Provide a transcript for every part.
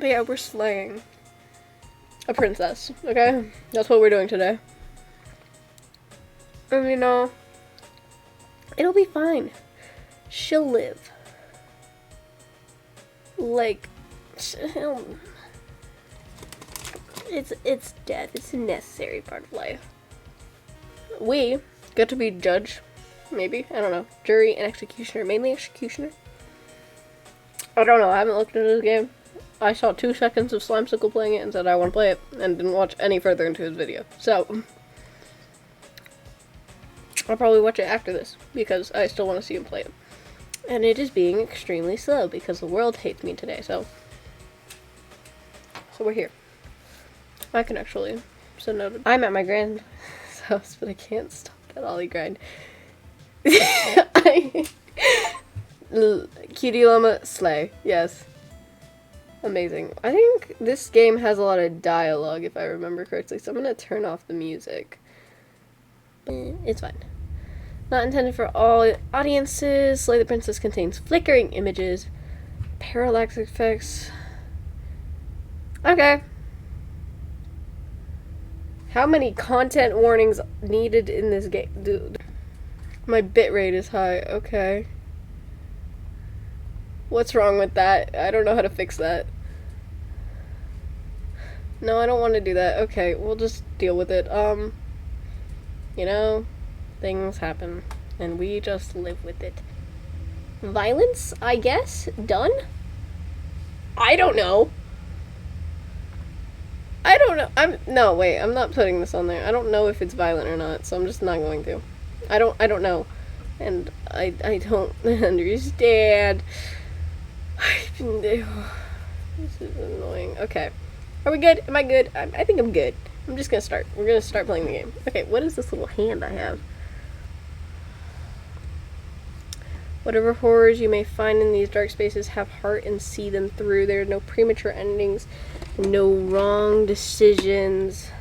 But yeah, we're slaying a princess, okay? That's what we're doing today. And you know, it'll be fine. She'll live. Like, it's death. It's a necessary part of life. We get to be judge, maybe, I don't know, jury and executioner, mainly executioner. I don't know, I haven't looked into this game. I saw 2 seconds of Slimesicle playing it and said I want to play it, and didn't watch any further into his video. So, I'll probably watch it after this, because I still want to see him play it. And it is being extremely slow, because the world hates me today, so we're here. I can actually send out I'm at my grand's house, but I can't stop that ollie grind. Cutie llama slay, yes. Amazing. I think this game has a lot of dialogue, if I remember correctly, so I'm gonna turn off the music. It's fine. Not intended for all audiences. Slay the Princess contains flickering images, parallax effects. Okay. How many content warnings needed in this game? Dude. My bitrate is high. Okay. What's wrong with that? I don't know how to fix that. No, I don't want to do that. Okay, we'll just deal with it. You know, things happen, and we just live with it. Violence, I guess? Done? I don't know. I don't know. No, wait, I'm not putting this on there. I don't know if it's violent or not, so I'm just not going to. I don't know. And I don't understand. This is annoying. Okay. Are we good? Am I good? I think I'm good. I'm just gonna start. We're gonna start playing the game. Okay, what is this little hand I have? Whatever horrors you may find in these dark spaces, have heart and see them through. There are no premature endings, no wrong decisions.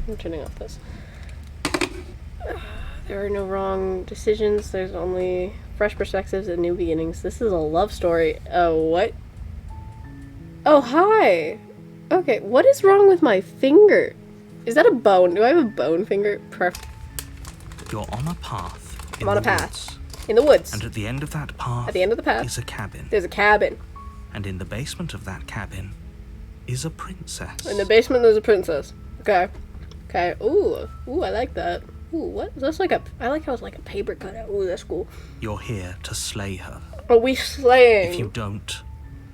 I'm turning off this. There are no wrong decisions. There's only fresh perspectives and new beginnings. This is a love story. Oh, what? Oh, hi! Okay, what is wrong with my finger? Is that a bone? Do I have a bone finger? You're on a path. I'm on a path. In the woods. And at the end of that path, at the end of the path, is a cabin. There's a cabin. And in the basement of that cabin is a princess. In the basement there's a princess. Okay. Okay. Ooh. Ooh, I like that. Ooh, what? That's like a, I like how it's like a paper cutout. Ooh, that's cool. You're here to slay her. Are we slaying? If you don't,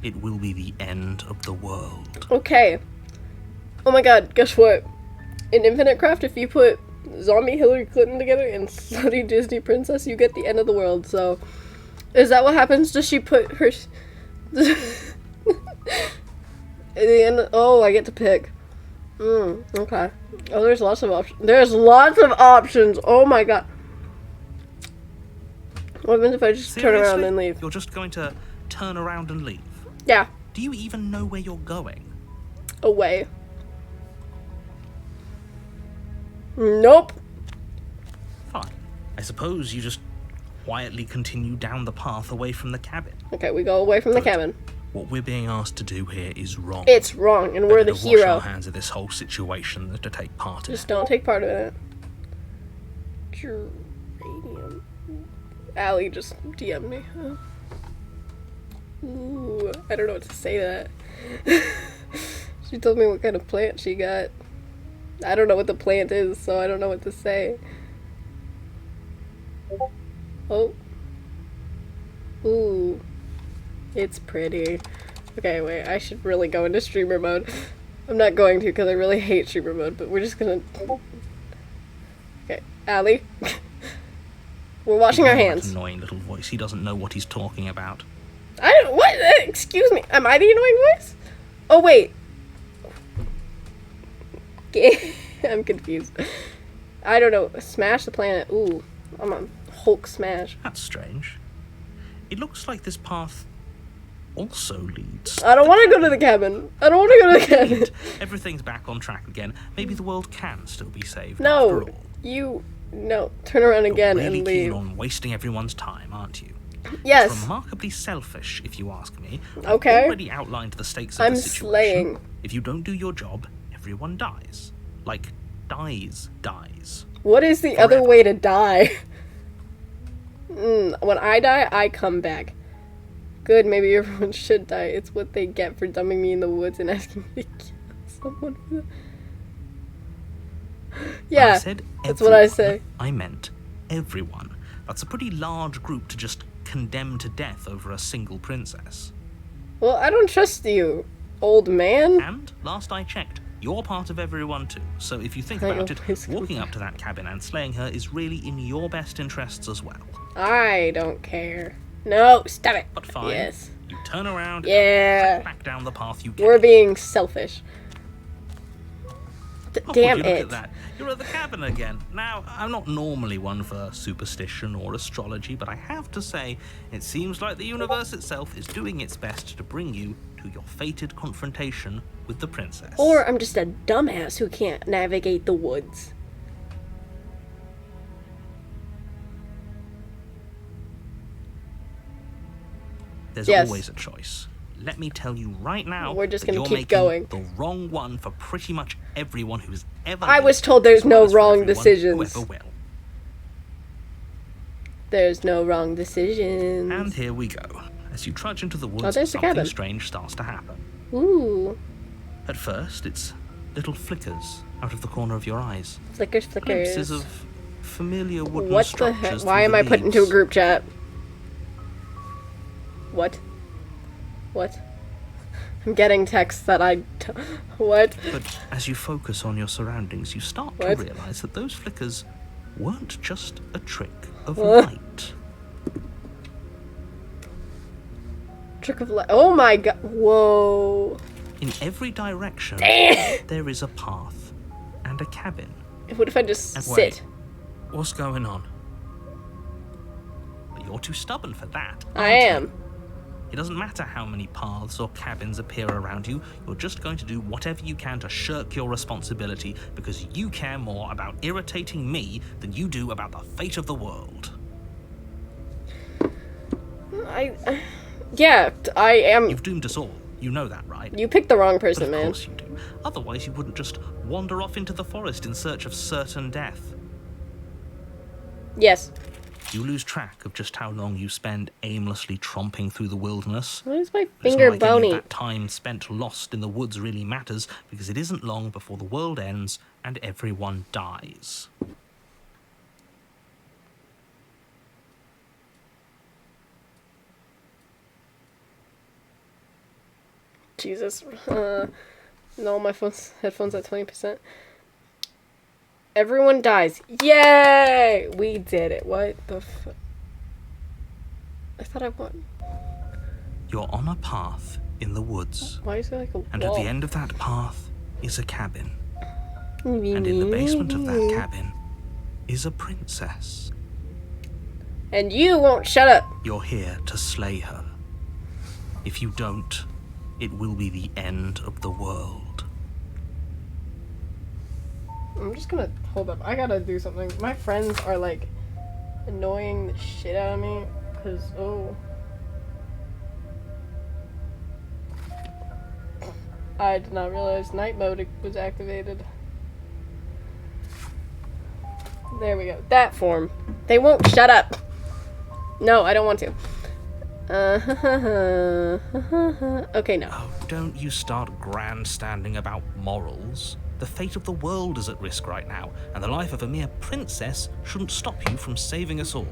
it will be the end of the world. Okay. Oh my god, guess what? In Infinite Craft, if you put zombie Hillary Clinton together and slutty Disney princess, you get the end of the world, so... Is that what happens? Does she put her... At the end... Oh, I get to pick. Okay. Oh, there's lots of options. There's lots of options! Oh my god. What happens if I just turn around and leave? You're just going to turn around and leave? Yeah. Do you even know where you're going? Away. Nope. Fine. I suppose you just quietly continue down the path away from the cabin. Okay, we go away from the cabin. What we're being asked to do here is wrong. It's wrong, and we're the hero. Wash our hands of this whole situation than to take part in it. Just don't take part in it. Geranium. Allie just DM'd me. Oh. Ooh, I don't know what to say to that. She told me what kind of plant she got. I don't know what the plant is, so I don't know what to say. Oh. Ooh. It's pretty. Okay, wait, I should really go into streamer mode. I'm not going to because I really hate streamer mode, but we're just gonna... Okay, Allie. We're washing our hands. That annoying little voice. He doesn't know what he's talking about. I don't... What? Excuse me. Am I the annoying voice? Oh, wait. I'm confused. I don't know. Smash the planet. Ooh. I'm on Hulk smash. That's strange. It looks like this path also leads... I don't want to go to the cabin. I don't want to go to the cabin. Everything's back on track again. Maybe the world can still be saved no, after all. You... No. Turn around again You're really and leave. keen on wasting everyone's time, aren't you? Yes. It's remarkably selfish, if you ask me. Okay. I've already outlined the stakes of I'm the situation. slaying. If you don't do your job, everyone dies. Like, dies. What is the other way to die? When I die, I come back. Good, maybe everyone should die. It's what they get for dumping me in the woods and asking me to kill someone. Yeah, When I said that's what I everyone, say. I meant everyone. That's a pretty large group to just condemn to death over a single princess. Well, I don't trust you, old man. And, last I checked, you're part of everyone too. So if you think I about it, always walking up to that cabin and slaying her is really in your best interests as well. I don't care. No, stop it. But fine, Yes. you turn around Yeah. and back down the path you came. We're being selfish. Oh, Damn would you it. look at that. You're at the cabin again. Now, I'm not normally one for superstition or astrology, but I have to say, it seems like the universe itself is doing its best to bring you to your fated confrontation with the princess. Or I'm just a dumbass who can't navigate the woods. There's Yes. always a choice. Let me tell you right now, We're just that gonna you're keep making going. the wrong one for pretty much everyone who's ever I lived, was told there's as well no as for wrong everyone decisions. who ever will. There's no wrong decisions. And here we go. As you trudge into the woods, there's the something cabin. strange starts to happen. Ooh. At first, it's little flickers out of the corner of your eyes. Flickers. Glimpses of familiar wooden What the structures heck? through Why am the I put into a leaves. group chat? What? I'm getting texts that what? But as you focus on your surroundings, you start What? to realize that those flickers weren't just a trick of What? light. Trick of light. Oh my god. Whoa. In every direction, Damn. there is a path and a cabin. What if I just And sit? wait, what's going on? But you're too stubborn for that. I aren't you? am. It doesn't matter how many paths or cabins appear around you, you're just going to do whatever you can to shirk your responsibility because you care more about irritating me than you do about the fate of the world. Yeah, I am. You've doomed us all. You know that, right? You picked the wrong But person, of man. course you do. Otherwise you wouldn't just wander off into the forest in search of certain death. Yes. You lose track of just how long you spend aimlessly tromping through the wilderness. Why is my But it's finger not like any bony? of that time spent lost in the woods really matters, because it isn't long before the world ends and everyone dies. Jesus. No, my headphones at 20%. Everyone dies. Yay! We did it. What the I thought I won. You're on a path in the woods, Why is there like a and wall? at the end of that path is a cabin. And in the basement of that cabin is a princess. And you won't shut up. You're here to slay her. If you don't, it will be the end of the world. I'm just gonna hold up. I gotta do something. My friends are like annoying the shit out of me. Cause I did not realize night mode was activated. There we go. That form. They won't shut up. No, I don't want to. Okay, no. Oh, don't you start grandstanding about morals. The fate of the world is at risk right now, and the life of a mere princess shouldn't stop you from saving us all.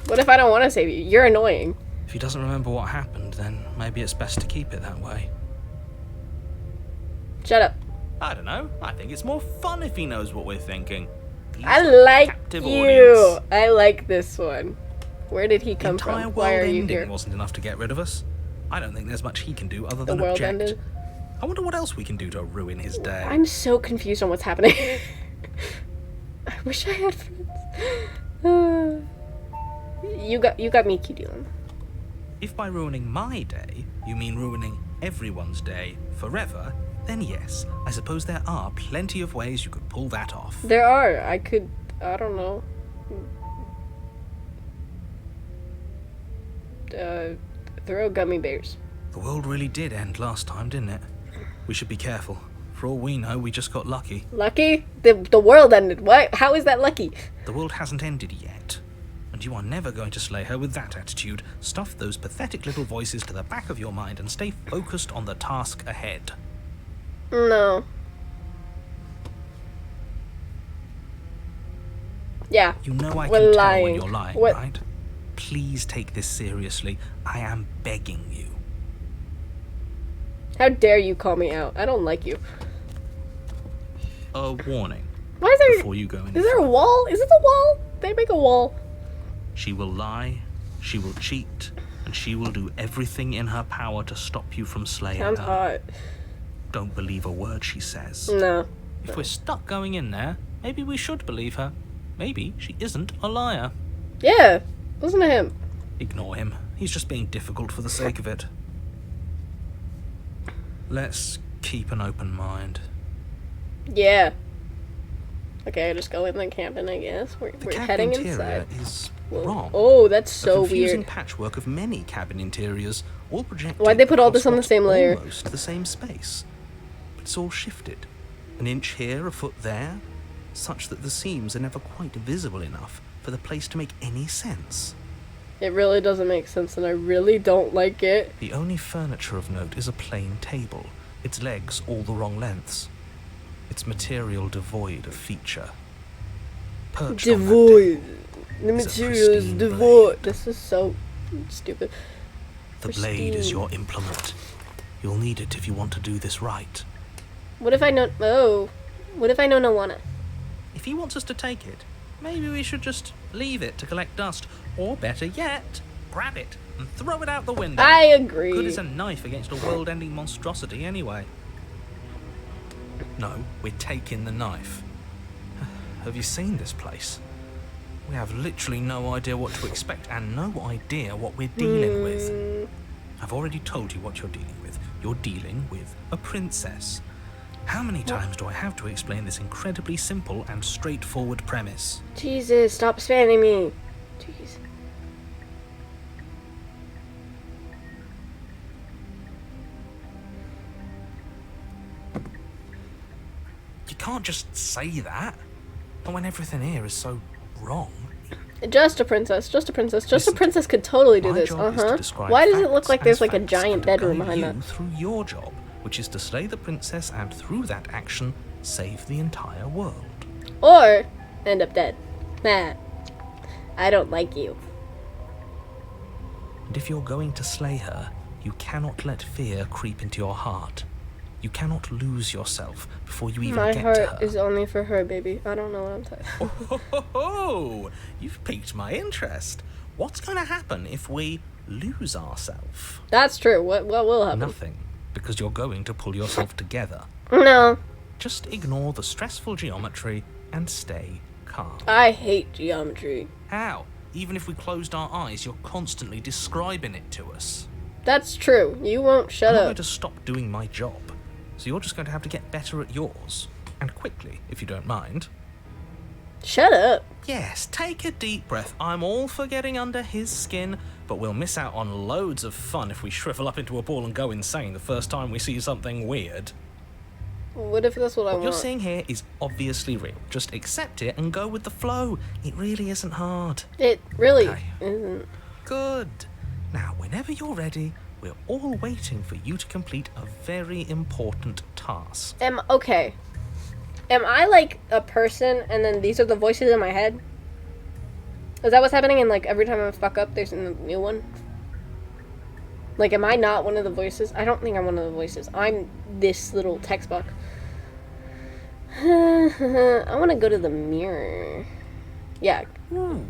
What if I don't want to save you? You're annoying. If he doesn't remember what happened, then maybe it's best to keep it that way. Shut up. I don't know. I think it's more fun if he knows what we're thinking. He's I a like captive you. audience. I like this one. Where did he The come entire from? world Why are you ending here? wasn't enough to get rid of us. I don't think there's much he can do other The than world object. ended. I wonder what else we can do to ruin his day. I'm so confused on what's happening. I wish I had friends. You got me, cute Dylan. If by ruining my day, you mean ruining everyone's day forever, then yes, I suppose there are plenty of ways you could pull that off. There are. I don't know. throw gummy bears. The world really did end last time, didn't it? We should be careful. For all we know, we just got lucky. Lucky? The world ended. What? How is that lucky? The world hasn't ended yet. And you are never going to slay her with that attitude. Stuff those pathetic little voices to the back of your mind and stay focused on the task ahead. No. Yeah. You know I We're can tell lying. when you're lying, What? right? Please take this seriously. I am begging you. How dare you call me out? I don't like you. A warning. Why is there... Before you go any Is there a wall? Is it a wall? They make a wall. She will lie, she will cheat, and she will do everything in her power to stop you from slaying Sounds her. hot. Don't believe a word she says. No. If we're stuck going in there, maybe we should believe her. Maybe she isn't a liar. Yeah. Listen to him. Ignore him. He's just being difficult for the sake of it. Let's keep an open mind. Yeah. Okay, I just go in the cabin, I guess. We're The cabin heading interior inside. is Whoa. wrong. Oh, that's A so confusing weird. patchwork of many cabin interiors, all projected Why'd they put all this across on the what's same layer? Almost the same space. But it's all shifted. An inch here, a foot there, such that the seams are never quite visible enough for the place to make any sense. It really doesn't make sense, and I really don't like it. The only furniture of note is a plain table, its legs all the wrong lengths, its material devoid of feature. Perched on that Devoid. table The is a material is pristine devoid. blade. This is so stupid. The blade is Pristine. your implement. You'll need it if you want to do this right. What if I know... Oh. What if I know no wanna? If he wants us to take it, maybe we should just leave it to collect dust. Or better yet, grab it and throw it out the window. I agree. Good as a knife against a world-ending monstrosity anyway. No, we're taking the knife. Have you seen this place? We have literally no idea what to expect and no idea what we're dealing with. I've already told you what you're dealing with. You're dealing with a princess. How many times do I have to explain this incredibly simple and straightforward premise? Jesus, stop spamming me. Jeez. You can't just say that. And when everything here is so wrong. Just a princess. Just a princess. Just a Listen, princess could totally do My this. job is to Uh-huh. describe Why does it look facts like there's as like a facts giant and to bedroom guide behind you that? through your job, which is to slay the princess and through that action save the entire world. Or end up dead. Nah. I don't like you. And if you're going to slay her, you cannot let fear creep into your heart. You cannot lose yourself before you even My get heart to her. is only for her, baby. I don't know what I'm saying. Oh, you've piqued my interest. What's going to happen if we lose ourselves? That's true. What will happen? Nothing, because you're going to pull yourself together. No. Just ignore the stressful geometry and stay calm. I hate geometry. How? Even if we closed our eyes, you're constantly describing it to us. That's true. You won't shut I'm not up. going to stop doing my job, so you're just going to have to get better at yours. And quickly, if you don't mind. Shut up. Yes, take a deep breath. I'm all for getting under his skin, but we'll miss out on loads of fun if we shrivel up into a ball and go insane the first time we see something weird. What if that's what I What want? you're seeing here is obviously real. Just accept it and go with the flow. It really isn't hard. It really Okay. isn't. Good. Now, whenever you're ready, we're all waiting for you to complete a very important task. Okay. Am I like a person and then these are the voices in my head? Is that what's happening? And like every time I fuck up, there's a new one? Like, am I not one of the voices? I don't think I'm one of the voices. I'm this little text box. I want to go to the mirror. Yeah, Ooh,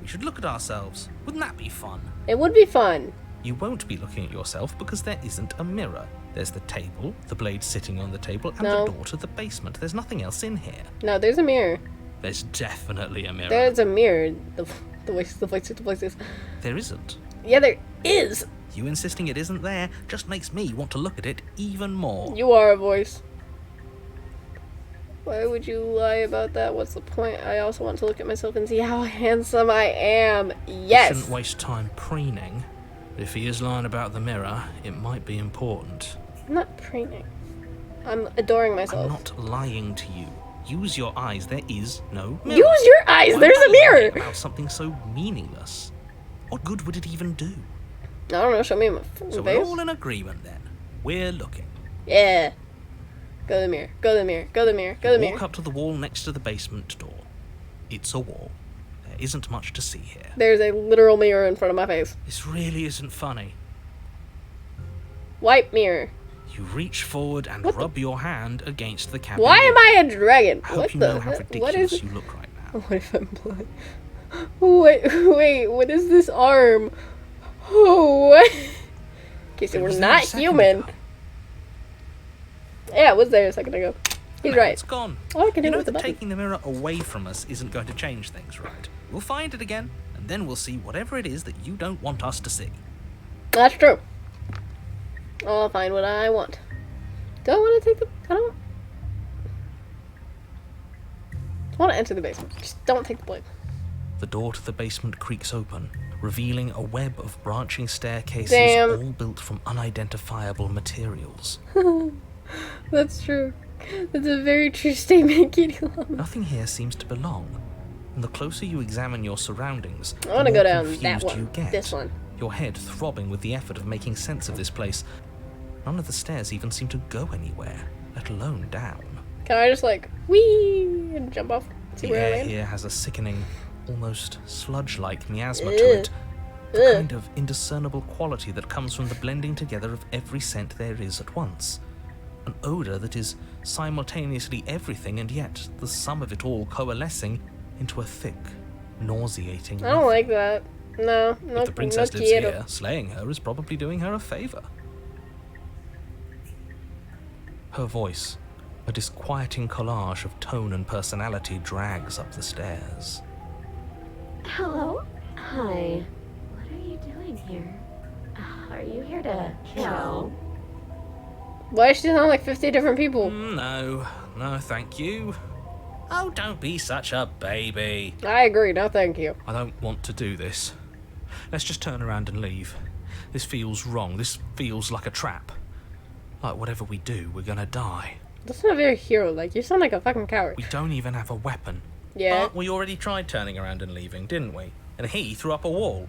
we should look at ourselves. Wouldn't that be fun? it would be fun. You won't be looking at yourself because there isn't a mirror. There's the table, the blade sitting on the table, and No. the door to the basement. There's nothing else in here. No, there's a mirror. There's definitely a mirror. There's a mirror. The voices. There isn't. Yeah, there is. You insisting it isn't there just makes me want to look at it even more. You are a voice. Why would you lie about that? What's the point? I also want to look at myself and see how handsome I am. Yes. Shouldn't waste time preening. If he is lying about the mirror, it might be important. I'm not preening. I'm adoring myself. I'm not lying to you. Use your eyes. There is no mirror. Use your eyes! Why There's would a I mirror! lie about something so meaningless? What good would it even do? I don't know, show me my So face. we're all in agreement then. We're looking. Yeah. Go to the mirror. Go to the mirror. Go to the mirror. Go to the mirror. Walk up to the wall next to the basement door. It's a wall. There isn't much to see here. There's a literal mirror in front of my face. This really isn't funny. White mirror. You reach forward and rub your hand against the cabin Why wall. am I a dragon? I hope What you the know how heck? ridiculous What is? you look right now. What if I'm blind? Wait, what is this arm? Oh, what? Okay, so It we're was there a not second human. ago. Yeah, it was there a second ago. He's No, right. It's gone. All I can do You know is the that button. taking the mirror away from us isn't going to change things, right? We'll find it again, and then we'll see whatever it is that you don't want us to see. That's true. I'll find what I want. Don't want to take the. I don't want to enter the basement. Just don't take the blade. The door to the basement creaks open, revealing a web of branching staircases Damn. all built from unidentifiable materials. That's true. That's a very true statement, Kitty Llama. Nothing here seems to belong, and the closer you examine your surroundings, I want to the go more down that confused you one. get. This one. Your head throbbing with the effort of making sense of this place. None of the stairs even seem to go anywhere, let alone down. Can I just like whee and jump off? See The where I air land? here has a sickening, almost sludge-like miasma Ugh. to it. The Ugh. kind of indiscernible quality that comes from the blending together of every scent there is at once. An odour that is simultaneously everything and yet the sum of it all coalescing into a thick, nauseating I don't like that. No, no, If the princess no lives quiero. here, slaying her is probably doing her a favour. Her voice, a disquieting collage of tone and personality, drags up the stairs. Hello? Hi. What are you doing here? Are you here to kill? Why does she sound like 50 different people? No, thank you. Oh, don't be such a baby. I agree, no thank you. I don't want to do this. Let's just turn around and leave. This feels wrong. This feels like a trap. Like whatever we do, we're gonna die. That's not very hero-like. You sound like a fucking coward. We don't even have a weapon. Yeah. But we already tried turning around and leaving, didn't we? And he threw up a wall.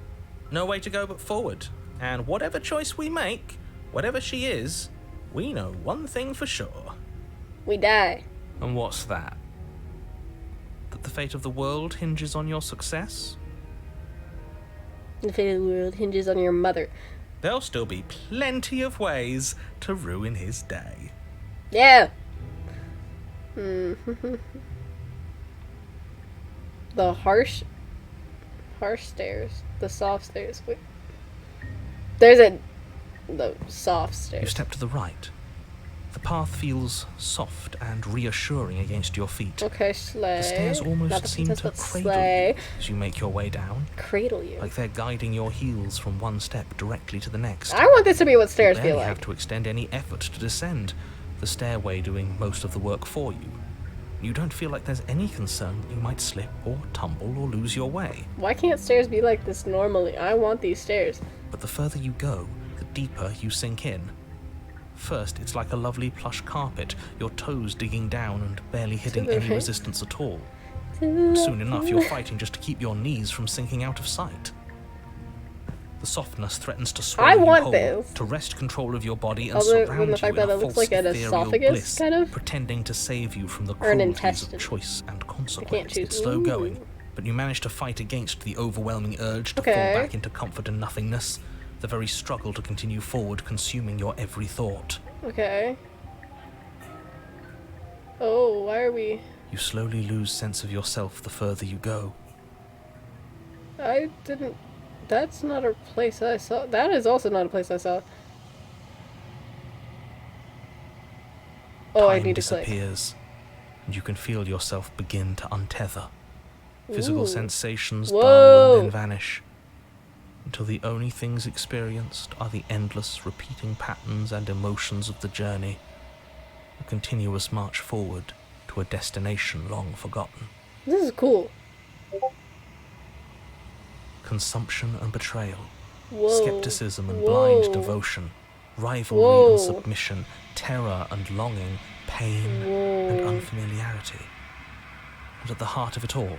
No way to go but forward. And whatever choice we make, whatever she is, we know one thing for sure. We die. And what's that? That the fate of the world hinges on your success? The fate of the world hinges on your mother. There'll still be plenty of ways to ruin his day. Yeah. The harsh stairs. The soft stairs. Wait. The soft You stairs. step to the right. The path feels soft and reassuring against your feet. Okay, slay. The stairs Not almost the seem princess, to but cradle slay. you as you make your way down, Cradle you. like they're guiding your heels from one step directly to the next. I want this to be what stairs You feel barely like. have to extend any effort to descend, the stairway doing most of the work for you. You don't feel like there's any concern that you might slip or tumble or lose your way. Why can't stairs be like this normally? I want these stairs. But the further you go, the deeper you sink in. First, it's like a lovely plush carpet, your toes digging down and barely hitting the any right. resistance at all. Soon enough, you're fighting just to keep your knees from sinking out of sight. The softness threatens to swallow I you want whole, this. to wrest control of your body and Other than surround the you fact in that a it looks false like an ethereal esophagus, bliss, kind of. pretending to save you from the Or an cruelties of intestine. choice and I consequence. can't choose. It's slow going, Ooh. but you manage to fight against the overwhelming urge to Okay. fall back into comfort and nothingness, the very struggle to continue forward consuming your every thought. Okay. Oh, why are we... You slowly lose sense of yourself the further you go. I didn't... That's not a place I saw. That is also not a place I saw. Oh, I Time need to click. disappears, and you can feel yourself begin to untether. Physical Ooh. sensations Whoa. dull and then vanish, until the only things experienced are the endless repeating patterns and emotions of the journey, a continuous march forward to a destination long forgotten. This is cool. Consumption and betrayal, Whoa. Skepticism and Whoa. blind devotion, rivalry Whoa. and submission, terror and longing, pain and Whoa. unfamiliarity. And at the heart of it all,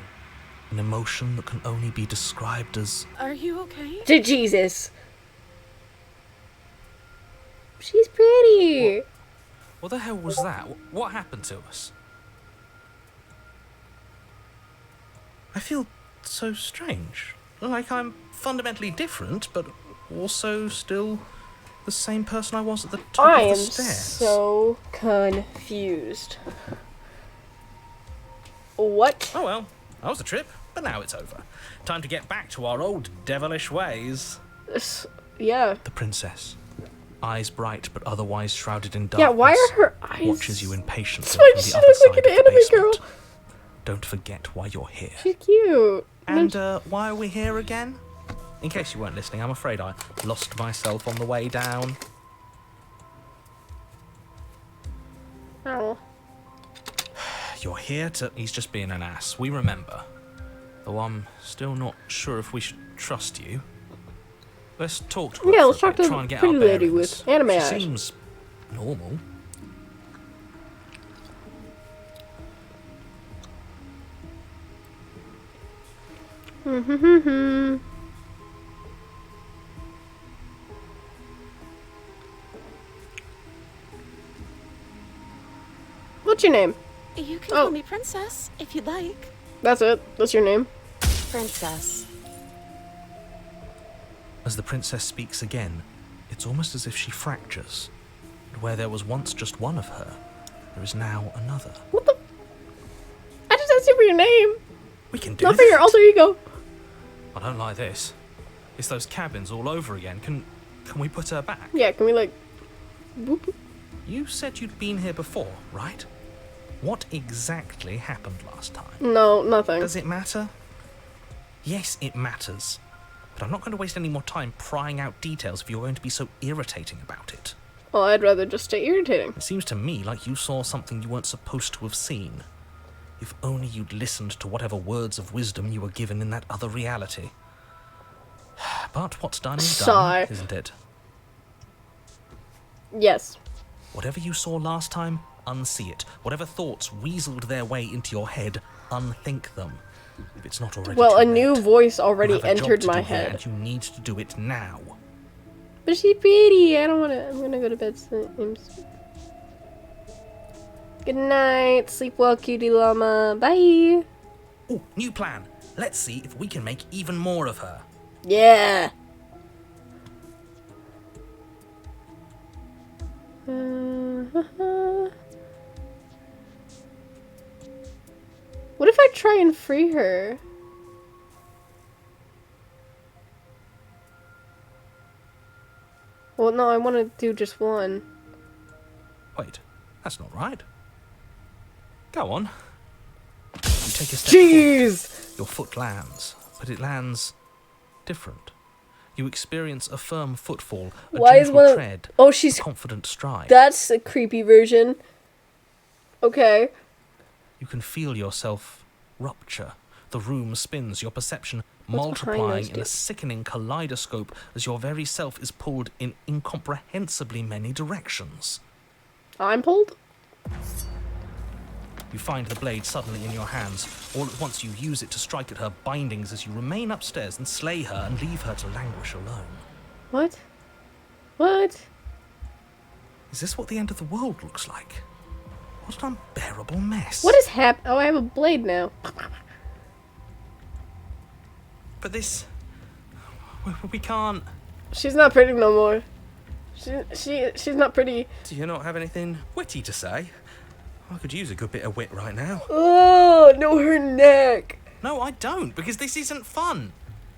an emotion that can only be described as... Are you okay? To Jesus. She's pretty. What the hell was that? What happened to us? I feel so strange. Like I'm fundamentally different, but also still the same person I was at the top I of am the stairs. so confused. What? Oh well, that was a trip, but now it's over. Time to get back to our old devilish ways. Yeah. The princess, eyes bright but otherwise shrouded in darkness, Yeah, why are her eyes... watches you impatiently That's from why the she other looks side like of an the anime basement. girl. Don't forget why you're here. She's cute. And why are we here again? In case you weren't listening, I'm afraid I lost myself on the way down. Oh. You're here to... He's just being an ass. We remember. Though I'm still not sure if we should trust you. Let's talk to her. Yeah, for let's a talk bit, to try and the get pretty our lady bearings. with anime She eyes. seems normal. What's your name? You can Oh. call me Princess if you'd like. That's it. That's your name. Princess. As the princess speaks again, it's almost as if she fractures. And where there was once just one of her, there is now another. What the? I just asked you for your name, We can do not that. for your alter ego. I don't like this. It's those cabins all over again. Can we put her back? Yeah, can we like... Boop, boop. You said you'd been here before, right? What exactly happened last time? No, nothing. Does it matter? Yes, it matters. But I'm not going to waste any more time prying out details if you're going to be so irritating about it. Well, I'd rather just stay irritating. It seems to me like you saw something you weren't supposed to have seen. If only you'd listened to whatever words of wisdom you were given in that other reality. But what's done is Sigh. done, isn't it? Yes. Whatever you saw last time, unsee it. Whatever thoughts weaseled their way into your head, unthink them. If it's not already Well, too a new late. voice You already have a job entered to my do here, head. and you need to do it now. But she's pretty. I don't want to. I'm gonna go to bed soon. Good night. Sleep well, cutie llama. Bye. Ooh, new plan. Let's see if we can make even more of her. Yeah. What if I try and free her? Well, no, I want to do just one. Wait, that's not right. Go on. You take a step forward. Jeez! Your foot lands, but it lands different. You experience a firm footfall, a Why is gentle one of... tread, Oh, a she's... confident stride. That's a creepy version. Okay. You can feel yourself rupture. The room spins, your perception What's multiplying behind those in a dudes? sickening kaleidoscope as your very self is pulled in incomprehensibly many directions. I'm pulled? You find the blade suddenly in your hands. All at once you use it to strike at her bindings as you remain upstairs and slay her and leave her to languish alone. What? What? Is this what the end of the world looks like? What an unbearable mess. What is Oh, I have a blade now. But this... We can't... She's not pretty no more. She's not pretty. Do you not have anything witty to say? I could use a good bit of wit right now. Oh, no, her neck. No, I don't, because this isn't fun.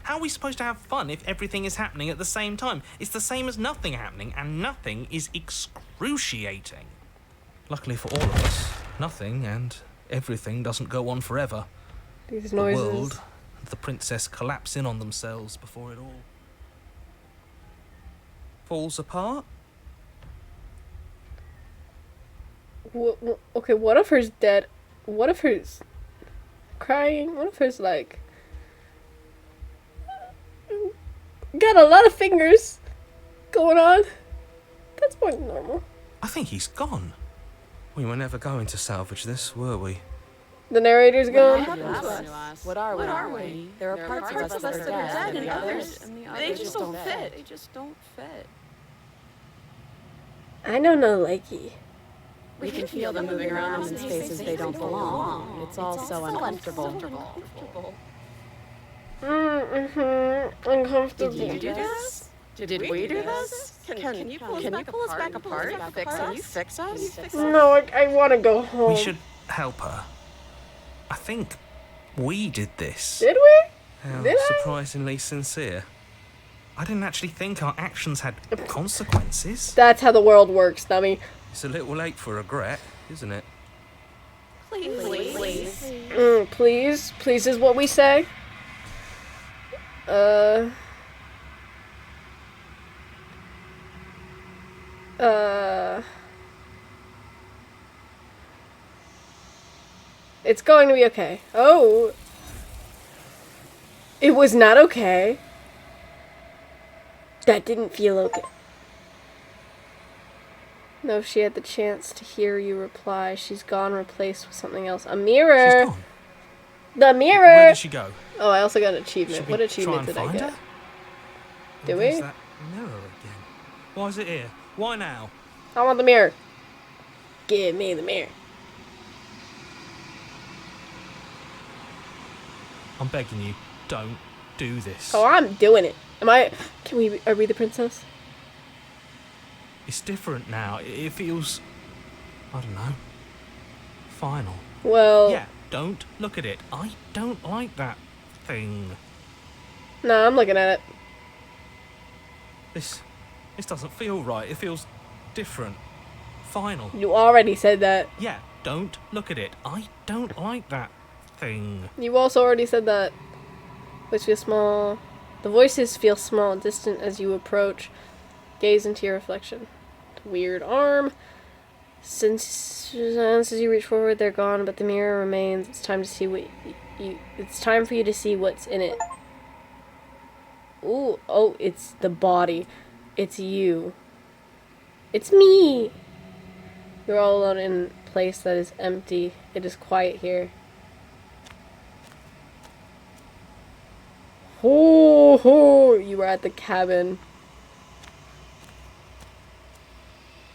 How are we supposed to have fun if everything is happening at the same time? It's the same as nothing happening, and nothing is excruciating. Luckily for all of us, nothing and everything doesn't go on forever. These The noises. world and the princess collapse in on themselves before it all falls apart. Okay, what if her's dead? What if her's crying? What if her's like got a lot of fingers going on. That's more than normal. I think he's gone. We were never going to salvage this, were we? The narrator's gone. What are we? There are parts of us that are dead, and the others, they just don't fit. I don't know, likey. We can feel them moving around in spaces they don't belong. It's all so uncomfortable. Uncomfortable. Did you do this? Did we do this? Can you pull us back apart? Can you fix us? No, I want to go home. We should help her. I think we did this. Did we? How Did I? surprisingly sincere. I didn't actually think our actions had consequences. That's how the world works, dummy. It's a little late for regret, isn't it? Please. Please. Please is what we say. It's going to be okay. Oh. It was not okay. That didn't feel okay. No, if she had the chance to hear you reply, she's gone, replaced with something else. A mirror. She's gone. The mirror. Where did she go? Oh, I also got an achievement. Should we What achievement try and did I find get? her? Do There's we? that mirror again. Why is it here? Why now? I want the mirror. Give me the mirror. I'm begging you, don't do this. Oh, I'm doing it. Are we the princess? It's different now. It feels, I don't know, final. Well, Yeah, don't look at it. I don't like that thing. no, I'm looking at it. This doesn't feel right. It feels different. Final. You already said that. Yeah, don't look at it. I don't like that thing. You also already said that. Which feels small. The voices feel small and distant as you approach. Gaze into your reflection. Weird arm. Since as you reach forward, they're gone, but the mirror remains. It's time to see what it's time for you to see what's in it. Ooh, oh, it's the body. It's you. It's me. You're all alone in a place that is empty. It is quiet here. Ho ho! You were at the cabin.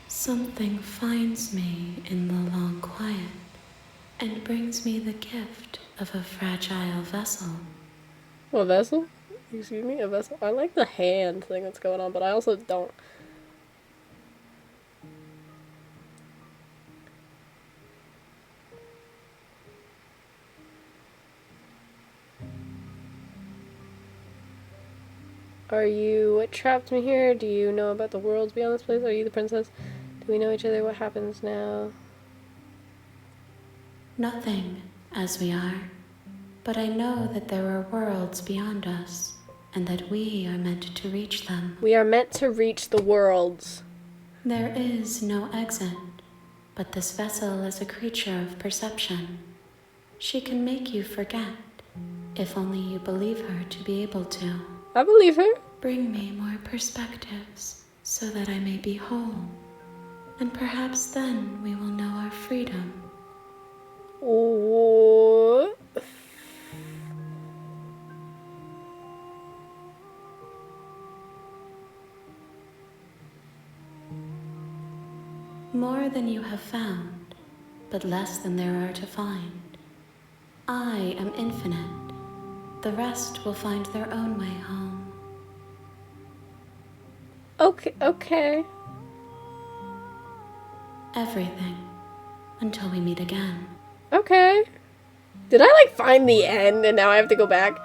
Something finds me in the long quiet and brings me the gift of a fragile vessel. A vessel? Excuse me, a vessel? I like the hand thing that's going on, but I also don't. Are you what trapped me here? Do you know about the worlds beyond this place? Are you the princess? Do we know each other? What happens now? Nothing, as we are, but I know that there are worlds beyond us, and that we are meant to reach them. We are meant to reach the worlds. There is no exit, but this vessel is a creature of perception. She can make you forget, if only you believe her to be able to. I believe her. Bring me more perspectives, so that I may be whole, and perhaps then we will know our freedom. What? More than you have found, but less than there are to find. I am infinite. The rest will find their own way home. Okay. Everything, until we meet again. Okay. Did I find the end and now I have to go back?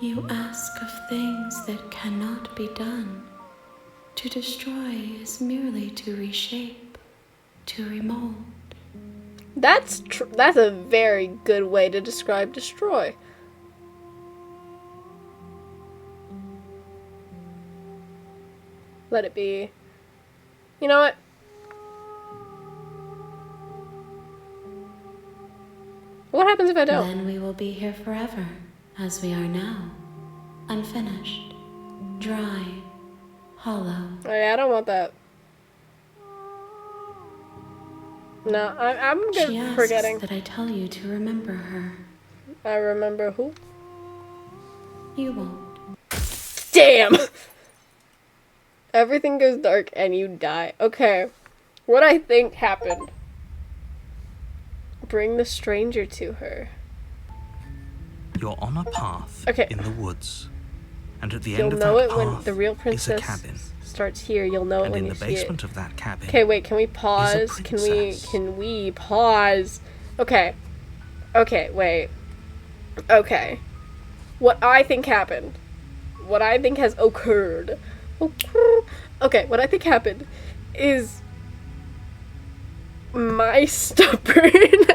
You ask of things that cannot be done. To destroy is merely to reshape, to remold. That's a very good way to describe destroy. Let it be. You know what? what happens if I don't? Then we will be here forever, as we are now. Unfinished, dry, hollow. Oh, yeah, I don't want that. No, I'm good She asks forgetting. that I tell you to remember her. I remember who? You won't. Damn! Everything goes dark and you die. Okay. What I think happened. Bring the stranger to her. You're on a path Okay. in the woods, and at the You'll end of know that it when path the real is a princess cabin. starts here. You'll know it And when in you the see it. basement of that cabin, Okay, wait, can we pause? princess. Can we pause? Okay. Okay, wait. Okay. What I think happened. What I think has occurred. Okay, what I think happened is my stubborn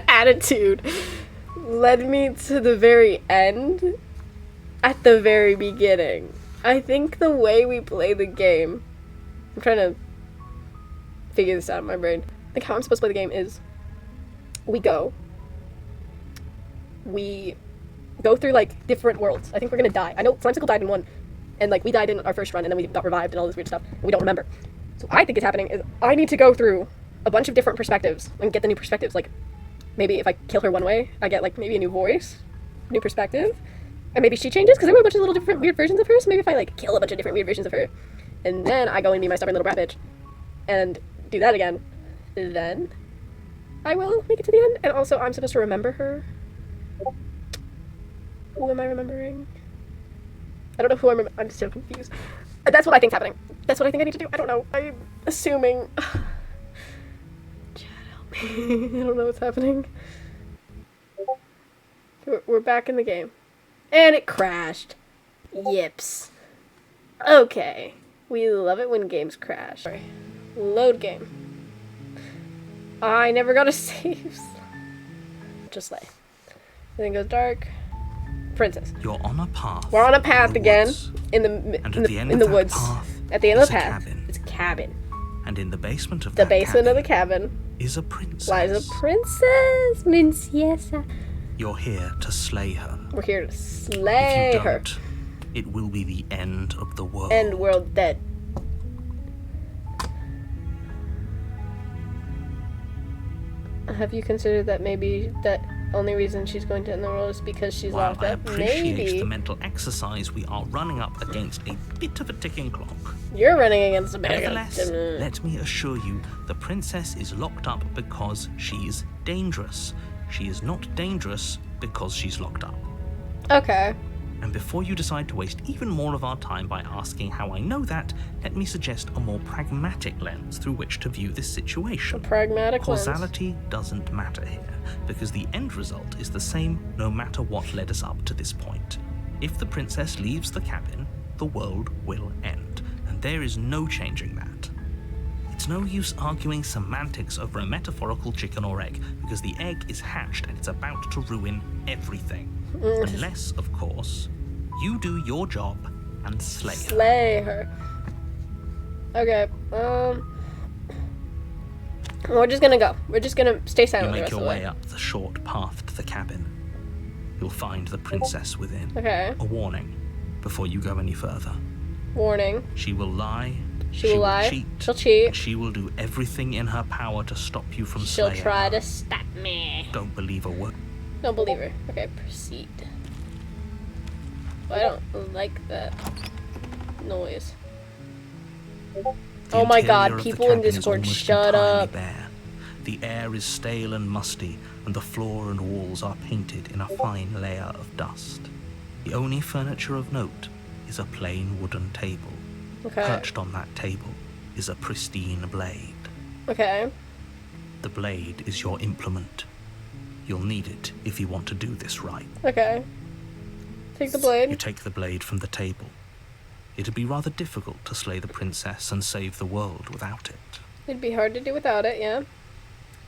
attitude led me to the very end at the very beginning. I think the way we play the game, I'm trying to figure this out in my brain. I think how I'm supposed to play the game is we go through like different worlds. I think we're gonna die. I know Slimesicle died in one, and like we died in our first run, and then we got revived and all this weird stuff, and we don't remember. So I think it's happening is I need to go through a bunch of different perspectives and get the new perspectives. Like maybe if I kill her one way, I get like maybe a new voice, new perspective, and maybe she changes because there were a bunch of little different weird versions of her. So maybe if I like kill a bunch of different weird versions of her, and then I go and be my stubborn little brat bitch, and do that again, then I will make it to the end. And also I'm supposed to remember her. Who am I remembering? I don't know who I'm I'm so confused. That's what I think's happening. That's what I think I need to do. I don't know. I'm assuming. Chad, help me. I don't know what's happening. We're back in the game. And it crashed. Yips. Okay. We love it when games crash. Sorry. Load game. I never got a save. Just slay. Everything goes dark. Princess. You're on a path. We're on a path in the again woods, in and at the end in of the that woods. path At the end of is the a path, cabin. it's a cabin. And in the basement of The that basement of the cabin cabin is a princess. lies a princess, Minciesa. You're here to slay her. We're here to If slay you her. don't, it will be the end of the world. End world dead. Have you considered that maybe that only reason she's going to end the world is because she's While locked I up? appreciate Maybe. the mental exercise, we are running up against a bit of a ticking clock. You're running against a bag Nevertheless, let me assure you, the princess is locked up because she's dangerous. She is not dangerous because she's locked up. Okay. And before you decide to waste even more of our time by asking how I know that, let me suggest a more pragmatic lens through which to view this situation. A pragmatic lens. Causality doesn't matter here, because the end result is the same no matter what led us up to this point. If the princess leaves the cabin, the world will end, and there is no changing that. It's no use arguing semantics over a metaphorical chicken or egg, because the egg is hatched and it's about to ruin everything. Unless, of course, you do your job and slay her. Slay her. Okay. We're just gonna go. We're just gonna stay You silent the make rest your of the way way. up the short path to the cabin. You'll find the princess within. Okay. A warning before you go any further. Warning. She will lie. She will lie. Cheat. She'll cheat. And she will do everything in her power to stop you from She'll slaying try her. to stop me. Don't believe a word. Don't believe her. Okay, proceed. I don't like that noise. The Oh my god, interior of the people in cabin is Discord, almost shut entirely up. bare. The air is stale and musty, and the floor and walls are painted in a fine layer of dust. The only furniture of note is a plain wooden table. Okay. Perched on that table is a pristine blade. Okay. The blade is your implement. You'll need it if you want to do this right. Okay. Take the You blade. take the blade from the table. It'd be rather difficult to slay the princess and save the world without it. It'd be hard to do without it, yeah.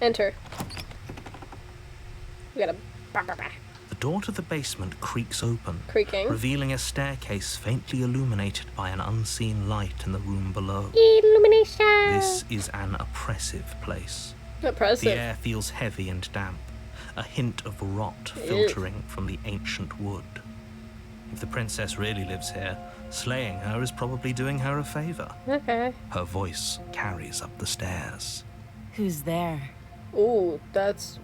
Enter. We gotta The door to the basement creaks open, creaking. revealing a staircase faintly illuminated by an unseen light in the room below. Illumination. This is an oppressive place. The Impressive. air feels heavy and damp. a hint of rot filtering from the ancient wood. If the princess really lives here, slaying her is probably doing her a favor. Okay. Her voice carries up the stairs. Who's there? Ooh, that's...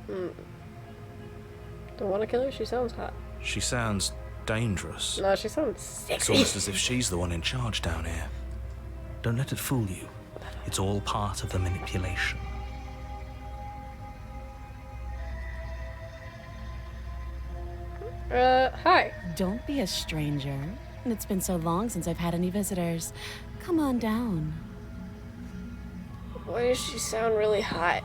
Don't want to kill her? She sounds hot. She sounds dangerous. No, she sounds It's sexy. almost as if she's the one in charge down here. Don't let it fool you. It's all part of the manipulation. Hi. Don't be a stranger. And it's been so long since I've had any visitors. Come on down. Why does she sound really hot?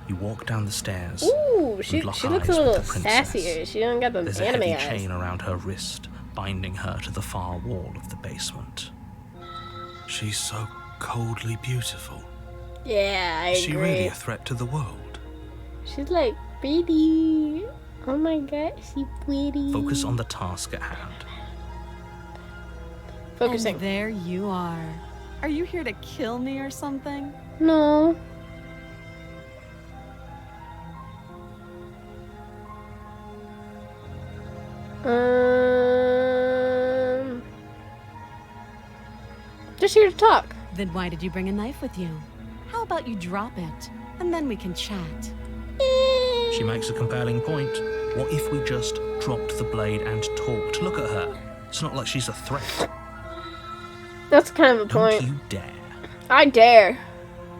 You walk down the stairs. Ooh, she and lock looks eyes a with little the princess. sassier. She don't got the There's a anime heavy eyes. chain around her wrist, binding her to the far wall of the basement. She's so coldly beautiful. Yeah, I Is she agree. really a threat to the world? She's like pretty. Oh my god, she pretty. Focus on the task at hand. Focusing. And there you are. Are you here to kill me or something? No. Just here to talk. Then why did you bring a knife with you? How about you drop it, and then we can chat? She makes a compelling point. What if we just dropped the blade and talked? Look at her. It's not like she's a threat. That's kind of a Don't point. you dare. I dare.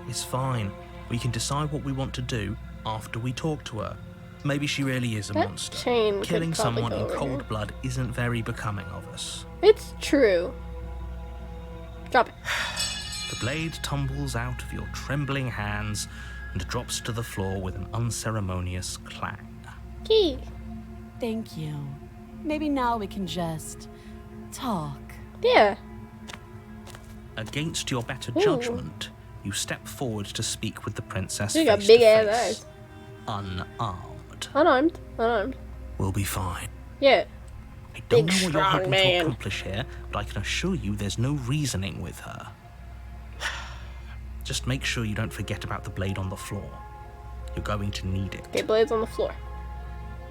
It's fine. We can decide what we want to do after we talk to her. Maybe she really is a That monster. chain could Killing probably someone go in over cold here. blood isn't very becoming of us. It's true. Drop it. The blade tumbles out of your trembling hands and drops to the floor with an unceremonious clang. Key. Thank you. Maybe now we can just talk. Yeah. Against your better Ooh. judgment, you step forward to speak with the princess She got face big to ass face. eyes. Unarmed. Unarmed. Unarmed. We'll be fine. Yeah. I don't Big, know what you're strong hoping man. to accomplish here, but I can assure you there's no reasoning with her. Just make sure you don't forget about the blade on the floor. You're going to need it. Okay, blades on the floor.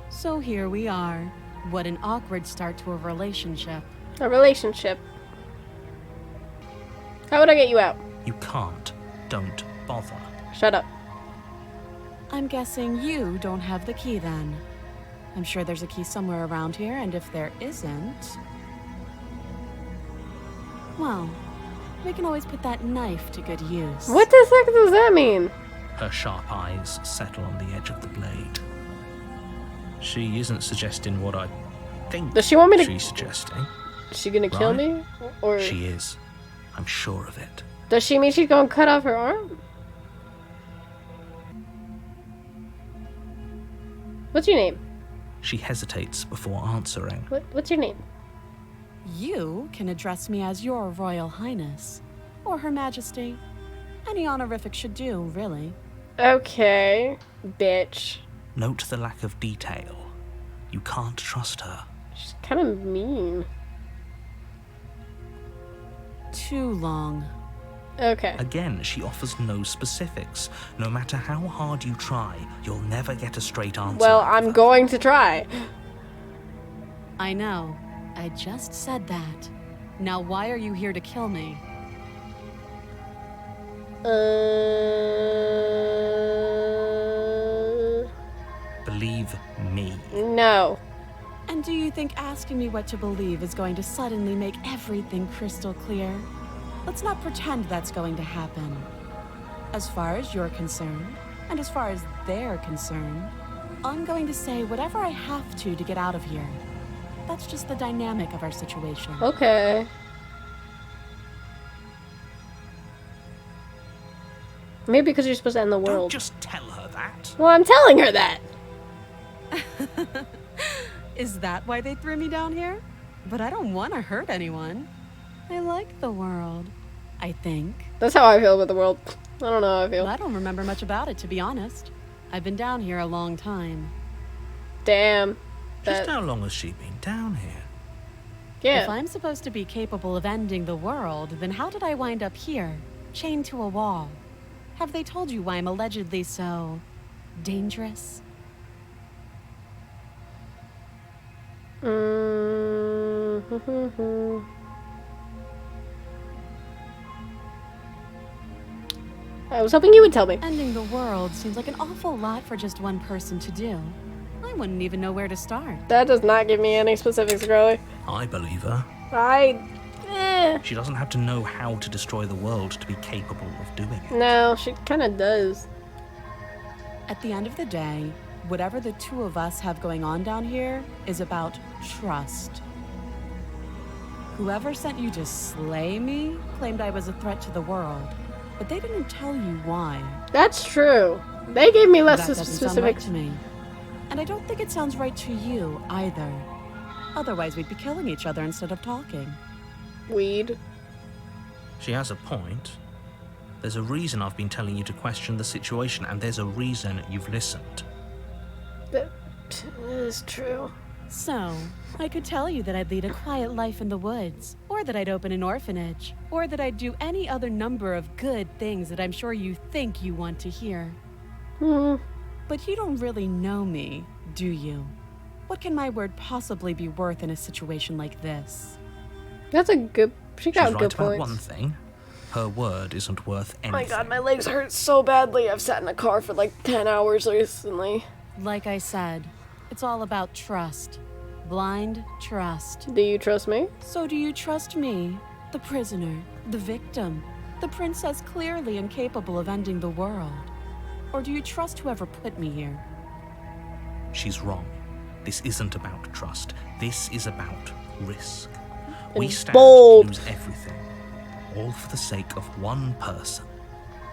So here we are. What an awkward start to a relationship. A relationship. How would I get you out? You can't. Don't bother. Shut up. I'm guessing you don't have the key then. I'm sure there's a key somewhere around here, and if there isn't... well, we can always put that knife to good use. What the heck does that mean? Her sharp eyes settle on the edge of the blade. She isn't suggesting what I think Does she want me to- she's suggesting. Is she gonna kill Right. me? Or She is. I'm sure of it. does she mean she's gonna cut off her arm? What's your name? She hesitates before answering. What's your name? You can address me as your Royal Highness, or Her Majesty. Any honorific should do, really. Okay, bitch. Note the lack of detail. You can't trust her. She's kind of mean. Too long. Okay. Again, she offers no specifics. No matter how hard you try, you'll never get a straight answer. Well, out of I'm her. going to try. I know. I just said that. Now why are you here to kill me? Believe me. No. And do you think asking me what to believe is going to suddenly make everything crystal clear? Let's not pretend that's going to happen. As far as you're concerned, and as far as they're concerned, I'm going to say whatever I have to get out of here. That's just the dynamic of our situation. Okay. Maybe because you're supposed to end the Don't world. just tell her that. Well, I'm telling her that. Is that why they threw me down here? But I don't want to hurt anyone. I like the world, I think. That's how I feel about the world. I don't know how I feel. I don't remember much about it, to be honest. I've been down here a long time. Damn. Just That, how long has she been down here? yeah. If I'm supposed to be capable of ending the world, then how did I wind up here, chained to a wall? Have they told you why I'm allegedly so dangerous? I was hoping you would tell me. Ending the world seems like an awful lot for just one person to do. I wouldn't even know where to start. That does not give me any specifics, girly. I believe her. She doesn't have to know how to destroy the world to be capable of doing it. No, she kind of does. At the end of the day, whatever the two of us have going on down here is about trust. Whoever sent you to slay me claimed I was a threat to the world, but they didn't tell you why. That's true. They gave me less That doesn't sound right specifics. to me. And I don't think it sounds right to you either. Otherwise, we'd be killing each other instead of talking. Weed. She has a point. There's a reason I've been telling you to question the situation, and there's a reason you've listened. That is true. So, I could tell you that I'd lead a quiet life in the woods, or that I'd open an orphanage, or that I'd do any other number of good things that I'm sure you think you want to hear. But you don't really know me, do you? What can my word possibly be worth in a situation like this? That's a good. She got She's good right about points. one thing. Her word isn't worth Oh anything. my god, my legs hurt so badly. I've sat in a car for like 10 hours recently. Like I said, it's all about trust. Blind trust. Do you trust me? So do you trust me, the prisoner, the victim, the princess clearly incapable of ending the world? Or do you trust whoever put me here? She's wrong. This isn't about trust. This is about risk. We And stand bold. to lose everything, all for the sake of one person,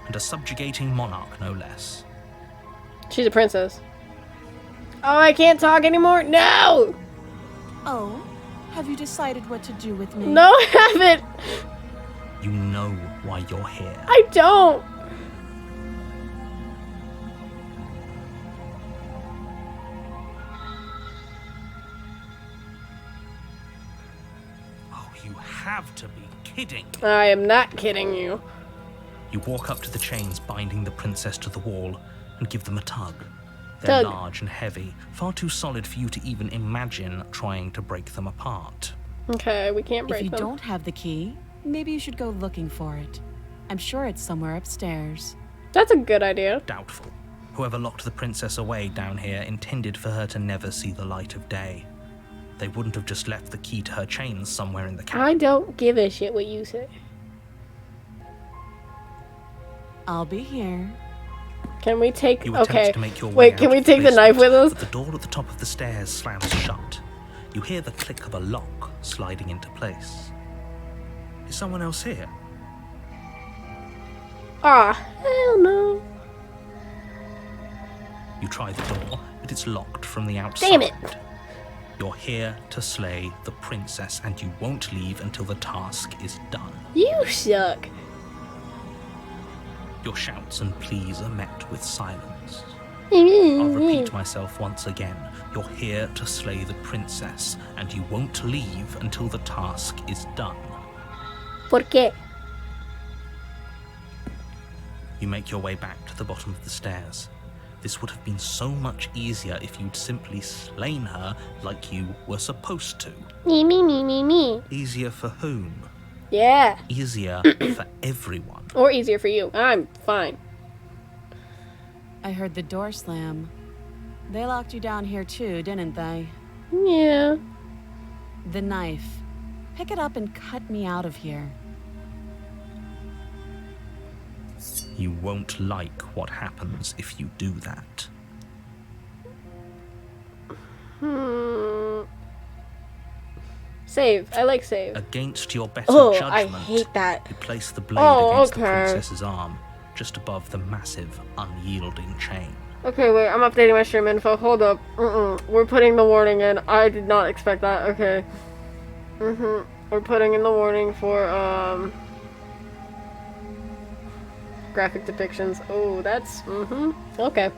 and a subjugating monarch, no less. She's a princess. Oh, I can't talk anymore? No! Oh, have you decided what to do with me? No, I haven't. You know why you're here. I don't. Oh, you have to be kidding. I am not kidding you. You walk up to the chains binding the princess to the wall and give them a tug. They're Tug. large and heavy, far too solid for you to even imagine trying to break them apart. Okay, we can't If break you them. don't have the key, maybe you should go looking for it. I'm sure it's somewhere upstairs. That's a good idea. Doubtful. Whoever locked the princess away down here intended for her to never see the light of day. They wouldn't have just left the key to her chains somewhere in the cabin. I don't give a shit what you say. I'll be here. Can we take... You attempt Okay. to make your way Wait, out can we of the take the knife with basement, us? but the door at the top of the stairs slams shut. You hear the click of a lock sliding into place. Is someone else here? Ah, hell no. You try the door, but it's locked from the outside. Damn it. You're here to slay the princess, and you won't leave until the task is done. You suck. Your shouts and pleas are met with silence. I'll repeat myself once again. You're here to slay the princess, and you won't leave until the task is done. ¿Por qué? You make your way back to the bottom of the stairs. This would have been so much easier if you'd simply slain her like you were supposed to. Me. Easier for whom? Yeah. Easier for everyone. Or easier for you. I'm fine. I heard the door slam. They locked you down here too, didn't they? Yeah. The knife. Pick it up and cut me out of here. You won't like what happens if you do that. Save. I like save. Against your better Oh, judgment, I hate that. you place the blade Oh, against the okay. princess's arm, just above the massive, unyielding chain. Okay, wait, I'm updating my stream info. Hold up. We're putting the warning in. I did not expect that. Okay. We're putting in the warning for, graphic depictions. Oh, that's, Okay.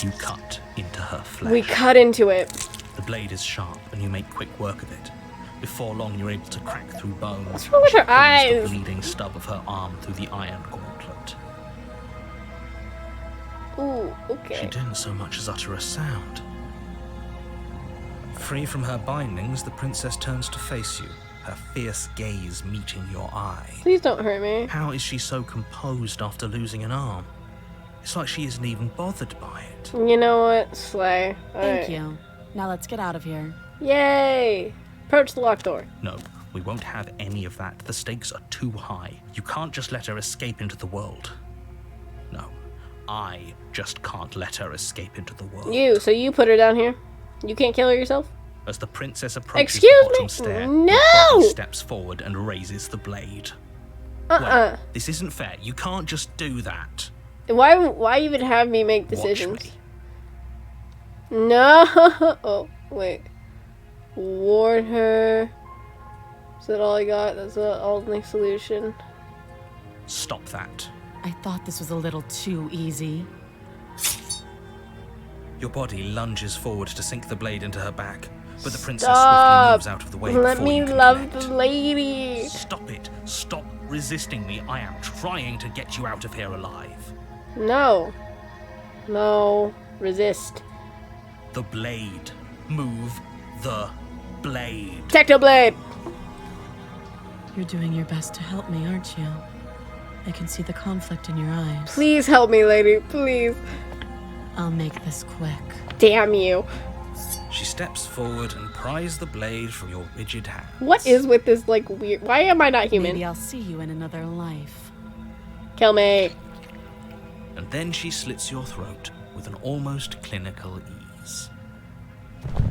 You cut into her flesh. We cut into it. The blade is sharp, and you make quick work of it. Before long, you're able to crack through bones. What's wrong with her and pull eyes? the bleeding stub of her arm through the iron gauntlet. Ooh, She okay. didn't so much as utter a sound. Free from her bindings, the princess turns to face you, her fierce gaze meeting your eye. Please don't hurt me. How is she so composed after losing an arm? It's like she isn't even bothered by it. You know what? Slay. Thank you. Now let's get out of here. Yay! Approach the locked door. No, we won't have any of that. The stakes are too high. You can't just let her escape into the world. No, I just can't let her escape into the world. So you put her down here? You can't kill her yourself? As the princess approaches Excuse the bottom me? stair, No! your body steps forward and raises the blade. Uh-uh. Wait, this isn't fair. You can't just do that. Why even have me make Watch decisions? me. No! Oh, wait. Ward her. Is that all I got? That's the only solution. Stop that. I thought this was a little too easy. Your body lunges forward to sink the blade into her back, but the princess Stop. swiftly moves out of the way Let before me you can love connect. the lady. Stop it. Stop resisting me. I am trying to get you out of here alive. No. No. Resist. The blade. Move the blade. Technoblade! You're doing your best to help me, aren't you? I can see the conflict in your eyes. Please help me, lady. Please. I'll make this quick. Damn you. She steps forward and pries the blade from your rigid hand. What is with this, like, weird... Why am I not human? Maybe I'll see you in another life. Kill me. And then she slits your throat with an almost clinical ease.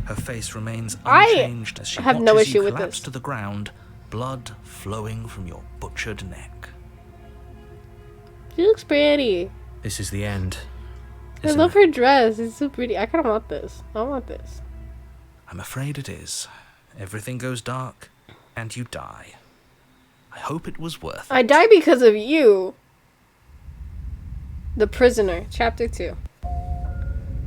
Her face remains I unchanged as she have watches no you issue with collapse this. to the ground, blood flowing from your butchered neck. She looks pretty. This is the end. I isn't love it? her dress. It's so pretty. I kind of want this. I want this. I'm afraid it is. Everything goes dark, and you die. I hope it was worth it. I die because of you. The Prisoner, Chapter 2.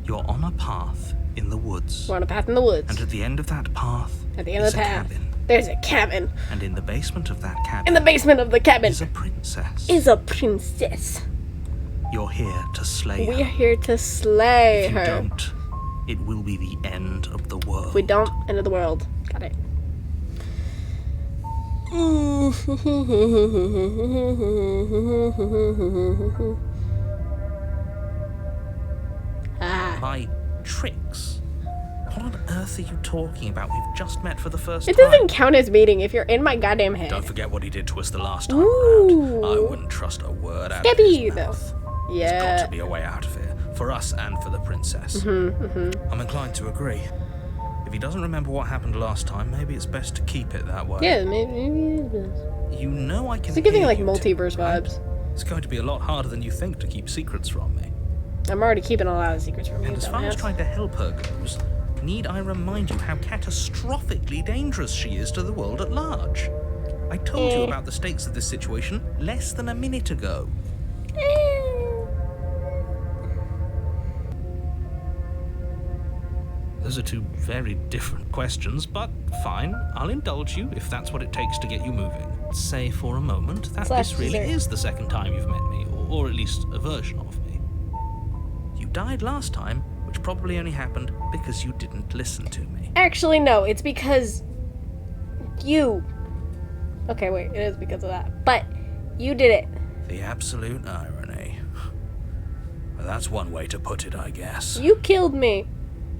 You're on a path in the woods. We're on a path in the woods. And at the end of that path At the end of is the a path, cabin. there's a cabin. And in the basement of that cabin In the basement of the cabin is a princess. is a princess. You're here to slay We're her. here to slay If you her. don't, it will be the end of the world. If we don't, end of the world. Got it. Ah. My tricks? What on earth are you talking about? We've just met for the first It time. doesn't count as meeting if you're in my goddamn head. Don't forget what he did to us the last time Ooh. around. I wouldn't trust a word out of Scabby, his though. mouth. There's Yeah. got to be a way out of here. For us and for the princess. I'm inclined to agree. If he doesn't remember what happened last time, maybe it's best to keep it that way. Yeah, maybe it is. You know I can It's giving hear like you, multiverse Tim, right? vibes. It's going to be a lot harder than you think to keep secrets from me. I'm already keeping a lot of secrets from you, And as far as dumbass. trying to help her goes, need I remind you how catastrophically dangerous she is to the world at large? I told you about the stakes of this situation less than a minute ago. Those are two very different questions, but fine, I'll indulge you if that's what it takes to get you moving. Say for a moment that Slash this really dessert. is the second time you've met me, or at least a version of me. You died last time, which probably only happened because you didn't listen to me. Actually, no. It's because you. Okay, wait. It is because of that. But you did it. The absolute irony. Well, that's one way to put it, I guess. You killed me.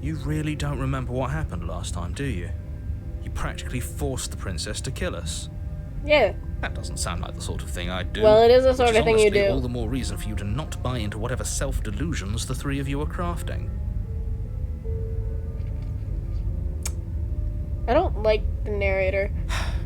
You really don't remember what happened last time, do you? You practically forced the princess to kill us. Yeah. That doesn't sound like the sort of thing I'd do. Well, it is the sort which of thing you honestly do. all the more reason for you to not buy into whatever self-delusions the three of you are crafting. I don't like the narrator.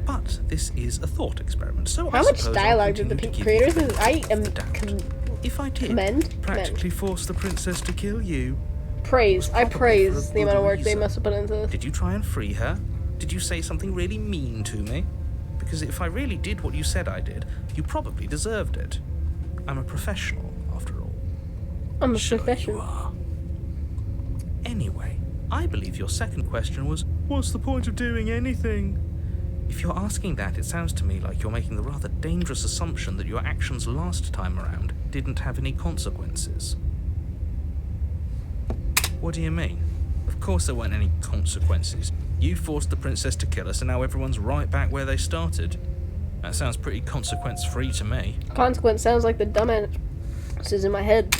But this is a thought experiment, so How I much suppose I'll dialogue did the continue to give creators? you the I benefit am of the doubt. If I did commend. practically force the princess to kill you, Praise. I probably praise for a the amount of good work they reason. must have put into this. did you try and free her? Did you say something really mean to me? Because if I really did what you said I did, you probably deserved it. I'm a professional, after all. I'm a Sure you professional. are. Anyway, I believe your second question was, what's the point of doing anything? If you're asking that, it sounds to me like you're making the rather dangerous assumption that your actions last time around didn't have any consequences. What do you mean? Of course there weren't any consequences. You forced the princess to kill us and now everyone's right back where they started. That sounds pretty consequence-free to me. Consequence sounds like the dumbass is in my head.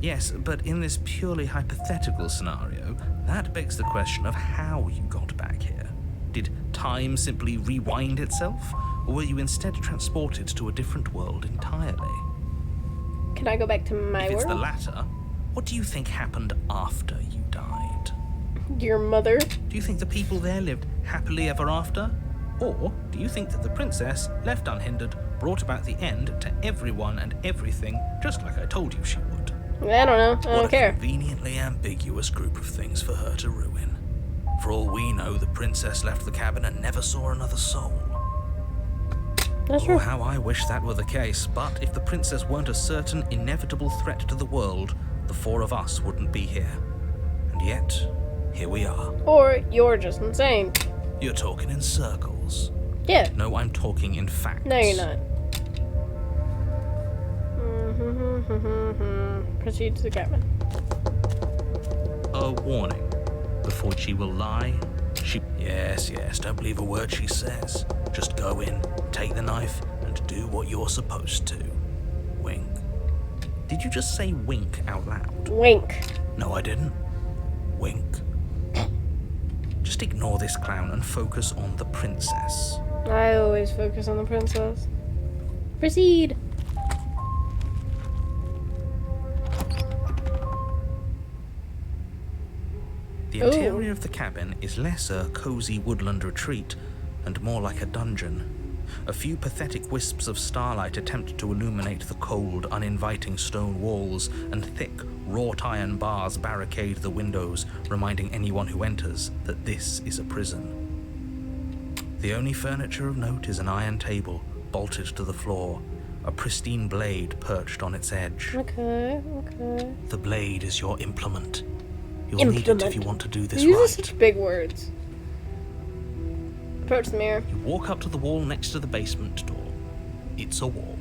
Yes, but in this purely hypothetical scenario, that begs the question of how you got back here. Did time simply rewind itself, or were you instead transported to a different world entirely? Can I go back to my If it's the world? latter, what do you think happened after you died? Your mother? Do you think the people there lived happily ever after? Or do you think that the princess, left unhindered, brought about the end to everyone and everything, just like I told you she would? I don't know. I don't What a care. conveniently ambiguous group of things for her to ruin. For all we know, the princess left the cabin and never saw another soul. That's Oh, true. how I wish that were the case, but if the princess weren't a certain inevitable threat to the world, the four of us wouldn't be here. And yet, here we are. Or you're just insane. You're talking in circles. Yeah. No, I'm talking in facts. No, you're not. Proceed to the cabin. A warning. Before she will lie, she... Yes, don't believe a word she says. Just go in, take the knife, and do what you're supposed to. Wink. Did you just say wink out loud? Wink. No, I didn't. Wink. Just ignore this clown and focus on the princess. I always focus on the princess. Proceed. The interior of the cabin is less a cozy woodland retreat and more like a dungeon. A few pathetic wisps of starlight attempt to illuminate the cold, uninviting stone walls, and thick, wrought iron bars barricade the windows, reminding anyone who enters that this is a prison. The only furniture of note is an iron table, bolted to the floor, a pristine blade perched on its edge. Okay. The blade is your implement. You'll need it if you want to do this These are right. such big words. Approach the mirror. You walk up to the wall next to the basement door. It's a wall.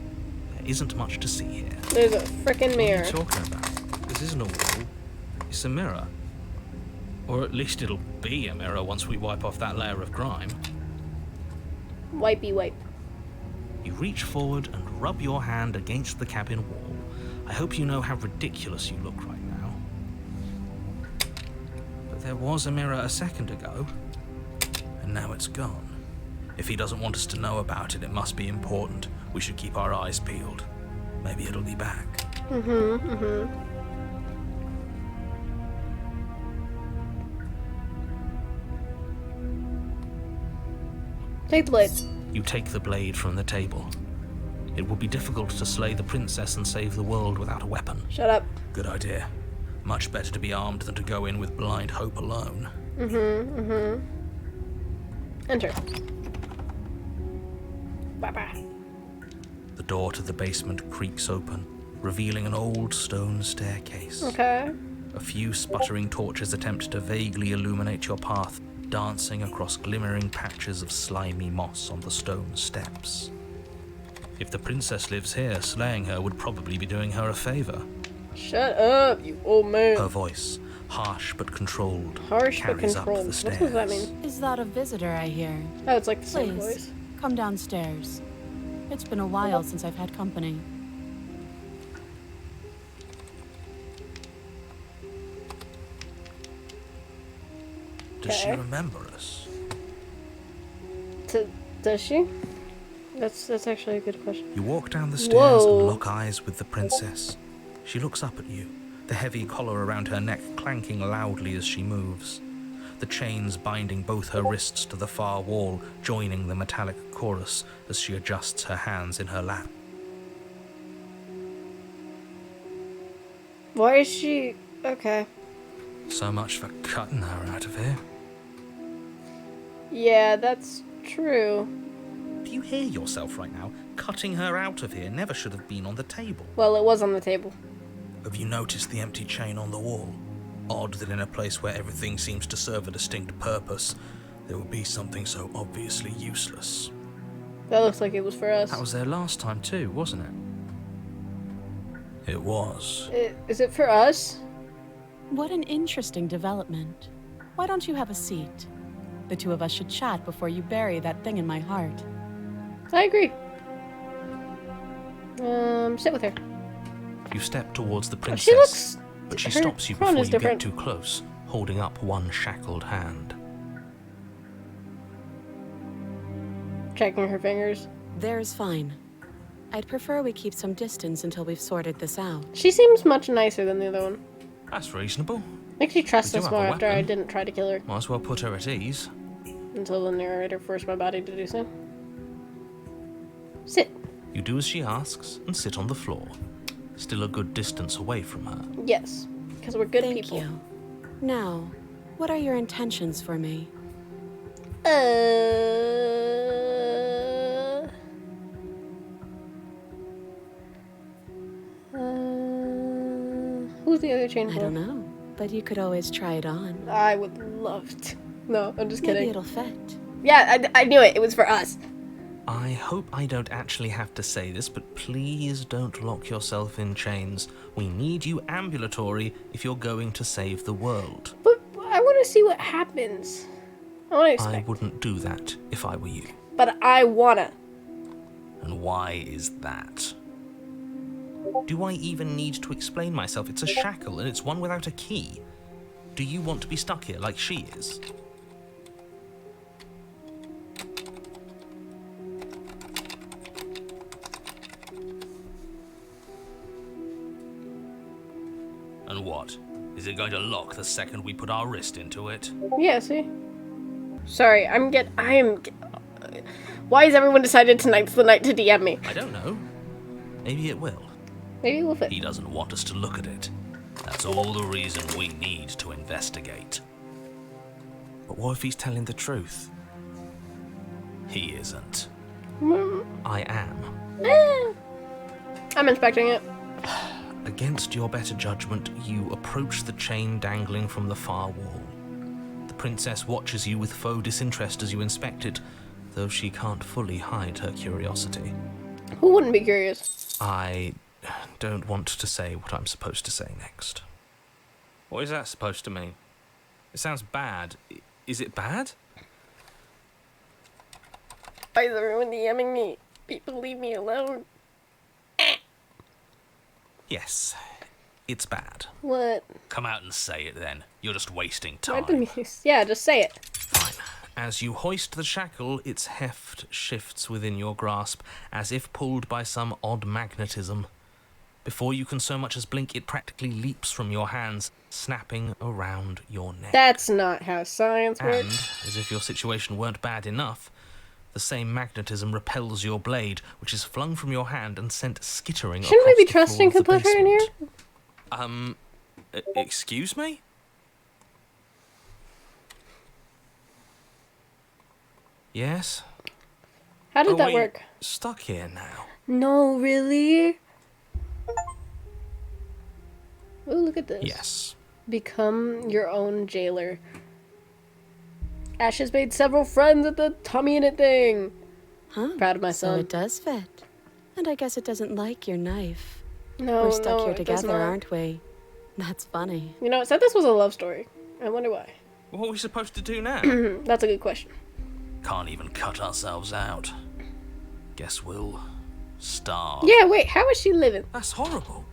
There isn't much to see here. There's a frickin' mirror. What are you talking about? This isn't a wall. It's a mirror. Or at least it'll be a mirror once we wipe off that layer of grime. Wipey wipe. You reach forward and rub your hand against the cabin wall. I hope you know how ridiculous you look right now. But there was a mirror a second ago, and now it's gone. If he doesn't want us to know about it, it must be important. We should keep our eyes peeled. Maybe it'll be back. Take the blade. You take the blade from the table. It would be difficult to slay the princess and save the world without a weapon. Shut up. Good idea. Much better to be armed than to go in with blind hope alone. Enter. Bye-bye. The door to the basement creaks open, revealing an old stone staircase. Okay. A few sputtering torches attempt to vaguely illuminate your path, dancing across glimmering patches of slimy moss on the stone steps. If the princess lives here, slaying her would probably be doing her a favor. Shut up, you old man. Her voice, harsh but controlled, Harsh but carries up controlled. the What stairs. does that mean? Is that a visitor I hear? Oh, it's like the same Please, voice. come downstairs. It's been a while since I've had company. Does she Okay. remember us? Does she? That's actually a good question. You walk down the stairs Whoa. and lock eyes with the princess. She looks up at you, the heavy collar around her neck clanking loudly as she moves. The chains binding both her wrists to the far wall, joining the metallic chorus as she adjusts her hands in her lap. Why is she... Okay. So much for cutting her out of here. Yeah, that's true. Do you hear yourself right now? Cutting her out of here never should have been on the table. Well, it was on the table. Have you noticed the empty chain on the wall? Odd that in a place where everything seems to serve a distinct purpose, there would be something so obviously useless. That looks like it was for us. That was there last time too, wasn't it? It was. Is it for us? What an interesting development. Why don't you have a seat? The two of us should chat before you bury that thing in my heart. I agree. Sit with her. You step towards the She princess, looks... but she her stops you crown before is you different. get too close, holding up one shackled hand. Checking her fingers. There's fine. I'd prefer we keep some distance until we've sorted this out. She seems much nicer than the other one. That's reasonable. I think she trusts We do us have a more after I weapon. didn't try to kill her. Might as well put her at ease. Until the narrator forced my body to do so. Sit. You do as she asks and sit on the floor, still a good distance away from her. Yes. Because we're good Thank people. you. Now, what are your intentions for me? Who's the other chain for? I don't know, but you could always try it on. I would love to. No, I'm just Maybe kidding. it'll fit. Yeah, I knew it. It was for us. I hope I don't actually have to say this, but please don't lock yourself in chains. We need you ambulatory if you're going to save the world. But I want to see what happens. I want to I expect. wouldn't do that if I were you. But I wanna. And why is that? Do I even need to explain myself? It's a shackle, and it's one without a key. Do you want to be stuck here like she is? And what? Is it going to lock the second we put our wrist into it? Yeah, see? Sorry, why has everyone decided tonight's the night to DM me? I don't know. Maybe it will. Maybe we'll fit. He doesn't want us to look at it. That's all the reason we need to investigate. But what if he's telling the truth? He isn't. I am. I'm inspecting it. Against your better judgment, you approach the chain dangling from the far wall. The princess watches you with faux disinterest as you inspect it, though she can't fully hide her curiosity. Who wouldn't be curious? I don't want to say what I'm supposed to say next. What is that supposed to mean? It sounds bad. Is it bad? Why is everyone DMing me? People leave me alone. Yes, it's bad. What? Come out and say it then. You're just wasting Why time. didn't you? Yeah, just say it. Fine. As you hoist the shackle, its heft shifts within your grasp, as if pulled by some odd magnetism. Before you can so much as blink, it practically leaps from your hands, snapping around your neck. That's not how science And, works. as if your situation weren't bad enough, the same magnetism repels your blade, which is flung from your hand and sent skittering Shouldn't we across be the floor trusting of the to put her in here? basement. Excuse me? Yes? How did Are that we work? stuck here now? No, really? Oh, look at this. Yes. Become your own jailer. Ash has made several friends at the tummy in it thing. Huh? Proud of my So son. it does fit. And I guess it doesn't like your knife. No, We're stuck no, here it does together, not. aren't we? That's funny. You know, it said this was a love story. I wonder why. What are we supposed to do now? That's a good question. Can't even cut ourselves out. Guess we'll starve. Yeah, wait, how is she living? That's horrible.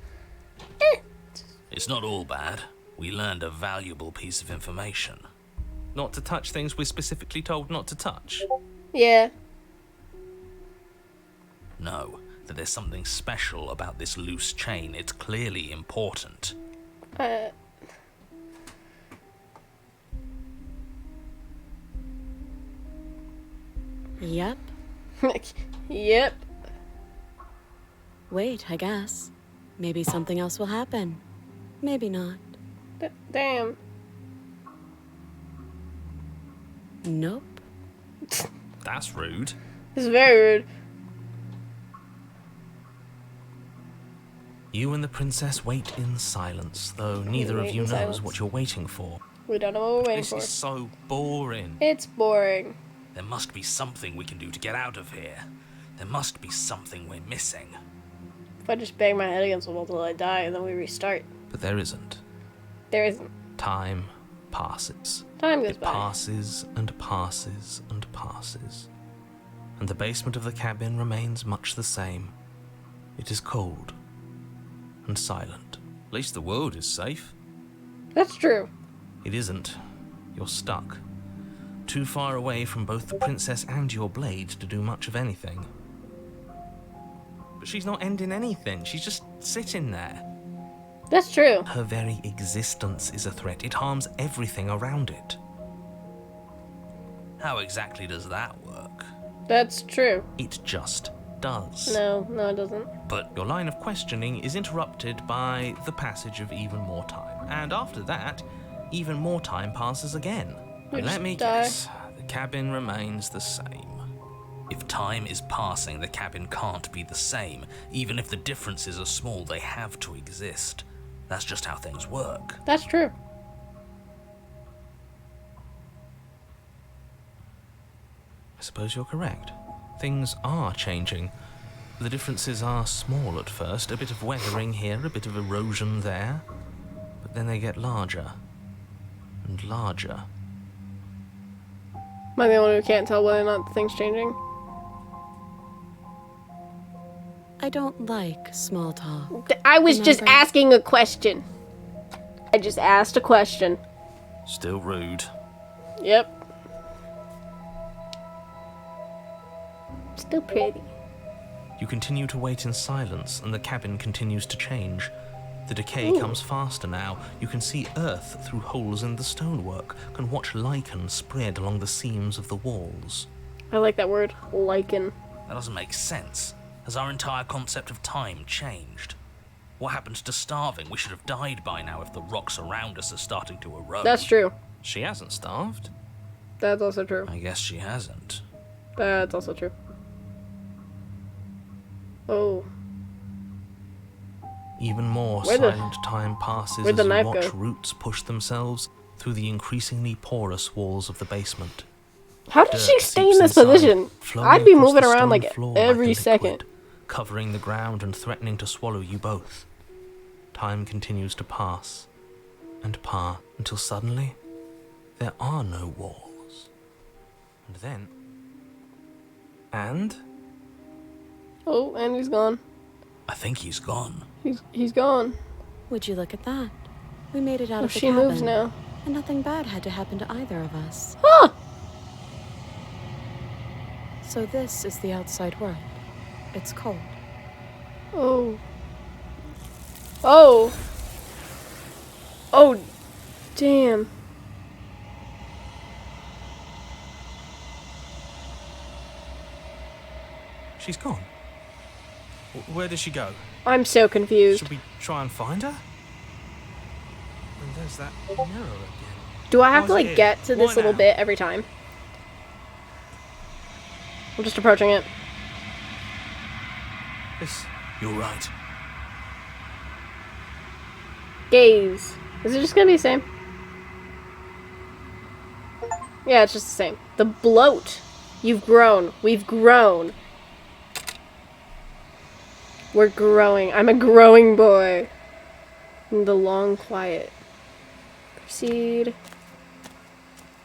It's not all bad. We learned a valuable piece of information. Not to touch things we're specifically told not to touch. Yeah. No, that there's something special about this loose chain. It's clearly important. Yep. Yep. Wait, I guess. Maybe something else will happen. Maybe not. Damn. Nope. That's rude. This is very rude. You and the princess wait in silence, though neither of wait you in knows silence. what you're waiting for. We don't know what we're waiting This for. is so boring. It's boring. There must be something we can do to get out of here. There must be something we're missing. If I just bang my head against the wall till I die and then we restart. But there isn't. There isn't. Time passes. Time goes It by. passes and passes and passes. And the basement of the cabin remains much the same. It is cold and silent. At least the world is safe. That's true. It isn't. You're stuck. Too far away from both the princess and your blade to do much of anything. But she's not ending anything. She's just sitting there. That's true. Her very existence is a threat. It harms everything around it. How exactly does that work? That's true. It just does. No, it doesn't. But your line of questioning is interrupted by the passage of even more time. And after that, even more time passes again. You And let just me die. guess, the cabin remains the same. If time is passing, the cabin can't be the same. Even if the differences are small, they have to exist. That's just how things work. That's true. I suppose you're correct. Things are changing. The differences are small at first, a bit of weathering here, a bit of erosion there. But then they get larger and larger. Am I the only one who can't tell whether or not the thing's changing? I don't like small talk. I was just Remember- asking a question. I just asked a question. Still rude. Yep. Still pretty. You continue to wait in silence, and the cabin continues to change. The decay Ooh. comes faster now. You can see earth through holes in the stonework, can watch lichen spread along the seams of the walls. I like that word, lichen. That doesn't make sense. Has our entire concept of time changed? What happened to starving? We should have died by now if the rocks around us are starting to erode. That's true. She hasn't starved. That's also true. I guess she hasn't. That's also true. Oh. Even more Where'd the- silent time passes where'd as the you knife watch go? roots push themselves through the increasingly porous walls of the basement. How did Dirt she stay in seeps this inside, position? flowing I'd be across moving the around stone like floor every a liquid, second. covering the ground and threatening to swallow you both. Time continues to pass and pass until suddenly there are no walls. And then... And? Oh, and he's gone. I think he's gone. He's gone. Would you look at that? We made it out Oh, of the she cabin. moves now. And nothing bad had to happen to either of us. Ah! So this is the outside world. It's cold. Oh. Oh. Oh, damn. She's gone. Where did she go? I'm so confused. Should we try and find her? And there's that mirror again. Do I have Oh, to, like, yeah. get to this Why little now? bit every time? I'm just approaching it. This... You're right. Gaze. Is it just gonna be the same? Yeah, it's just the same. The bloat. You've grown. We've grown. We're growing. I'm a growing boy. In the long quiet. Proceed.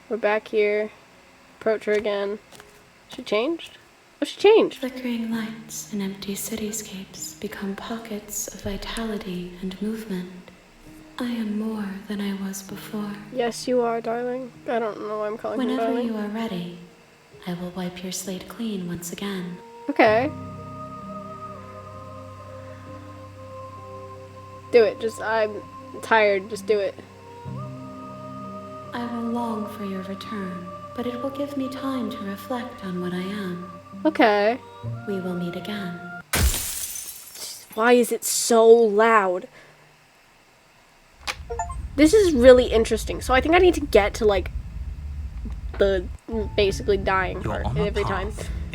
We're back here. Approach her again. She changed? Oh, she changed. Flickering lights and empty cityscapes become pockets of vitality and movement. I am more than I was before. Yes, you are, darling. I don't know why I'm calling her Whenever darling. you are ready, I will wipe your slate clean once again. Okay. Do it. Just, I'm tired. Just do it. I will long for your return, but it will give me time to reflect on what I am. Okay. We will meet again. Why is it so loud? This is really interesting. So I think I need to get to, like, the basically dying You're part on a every time. path.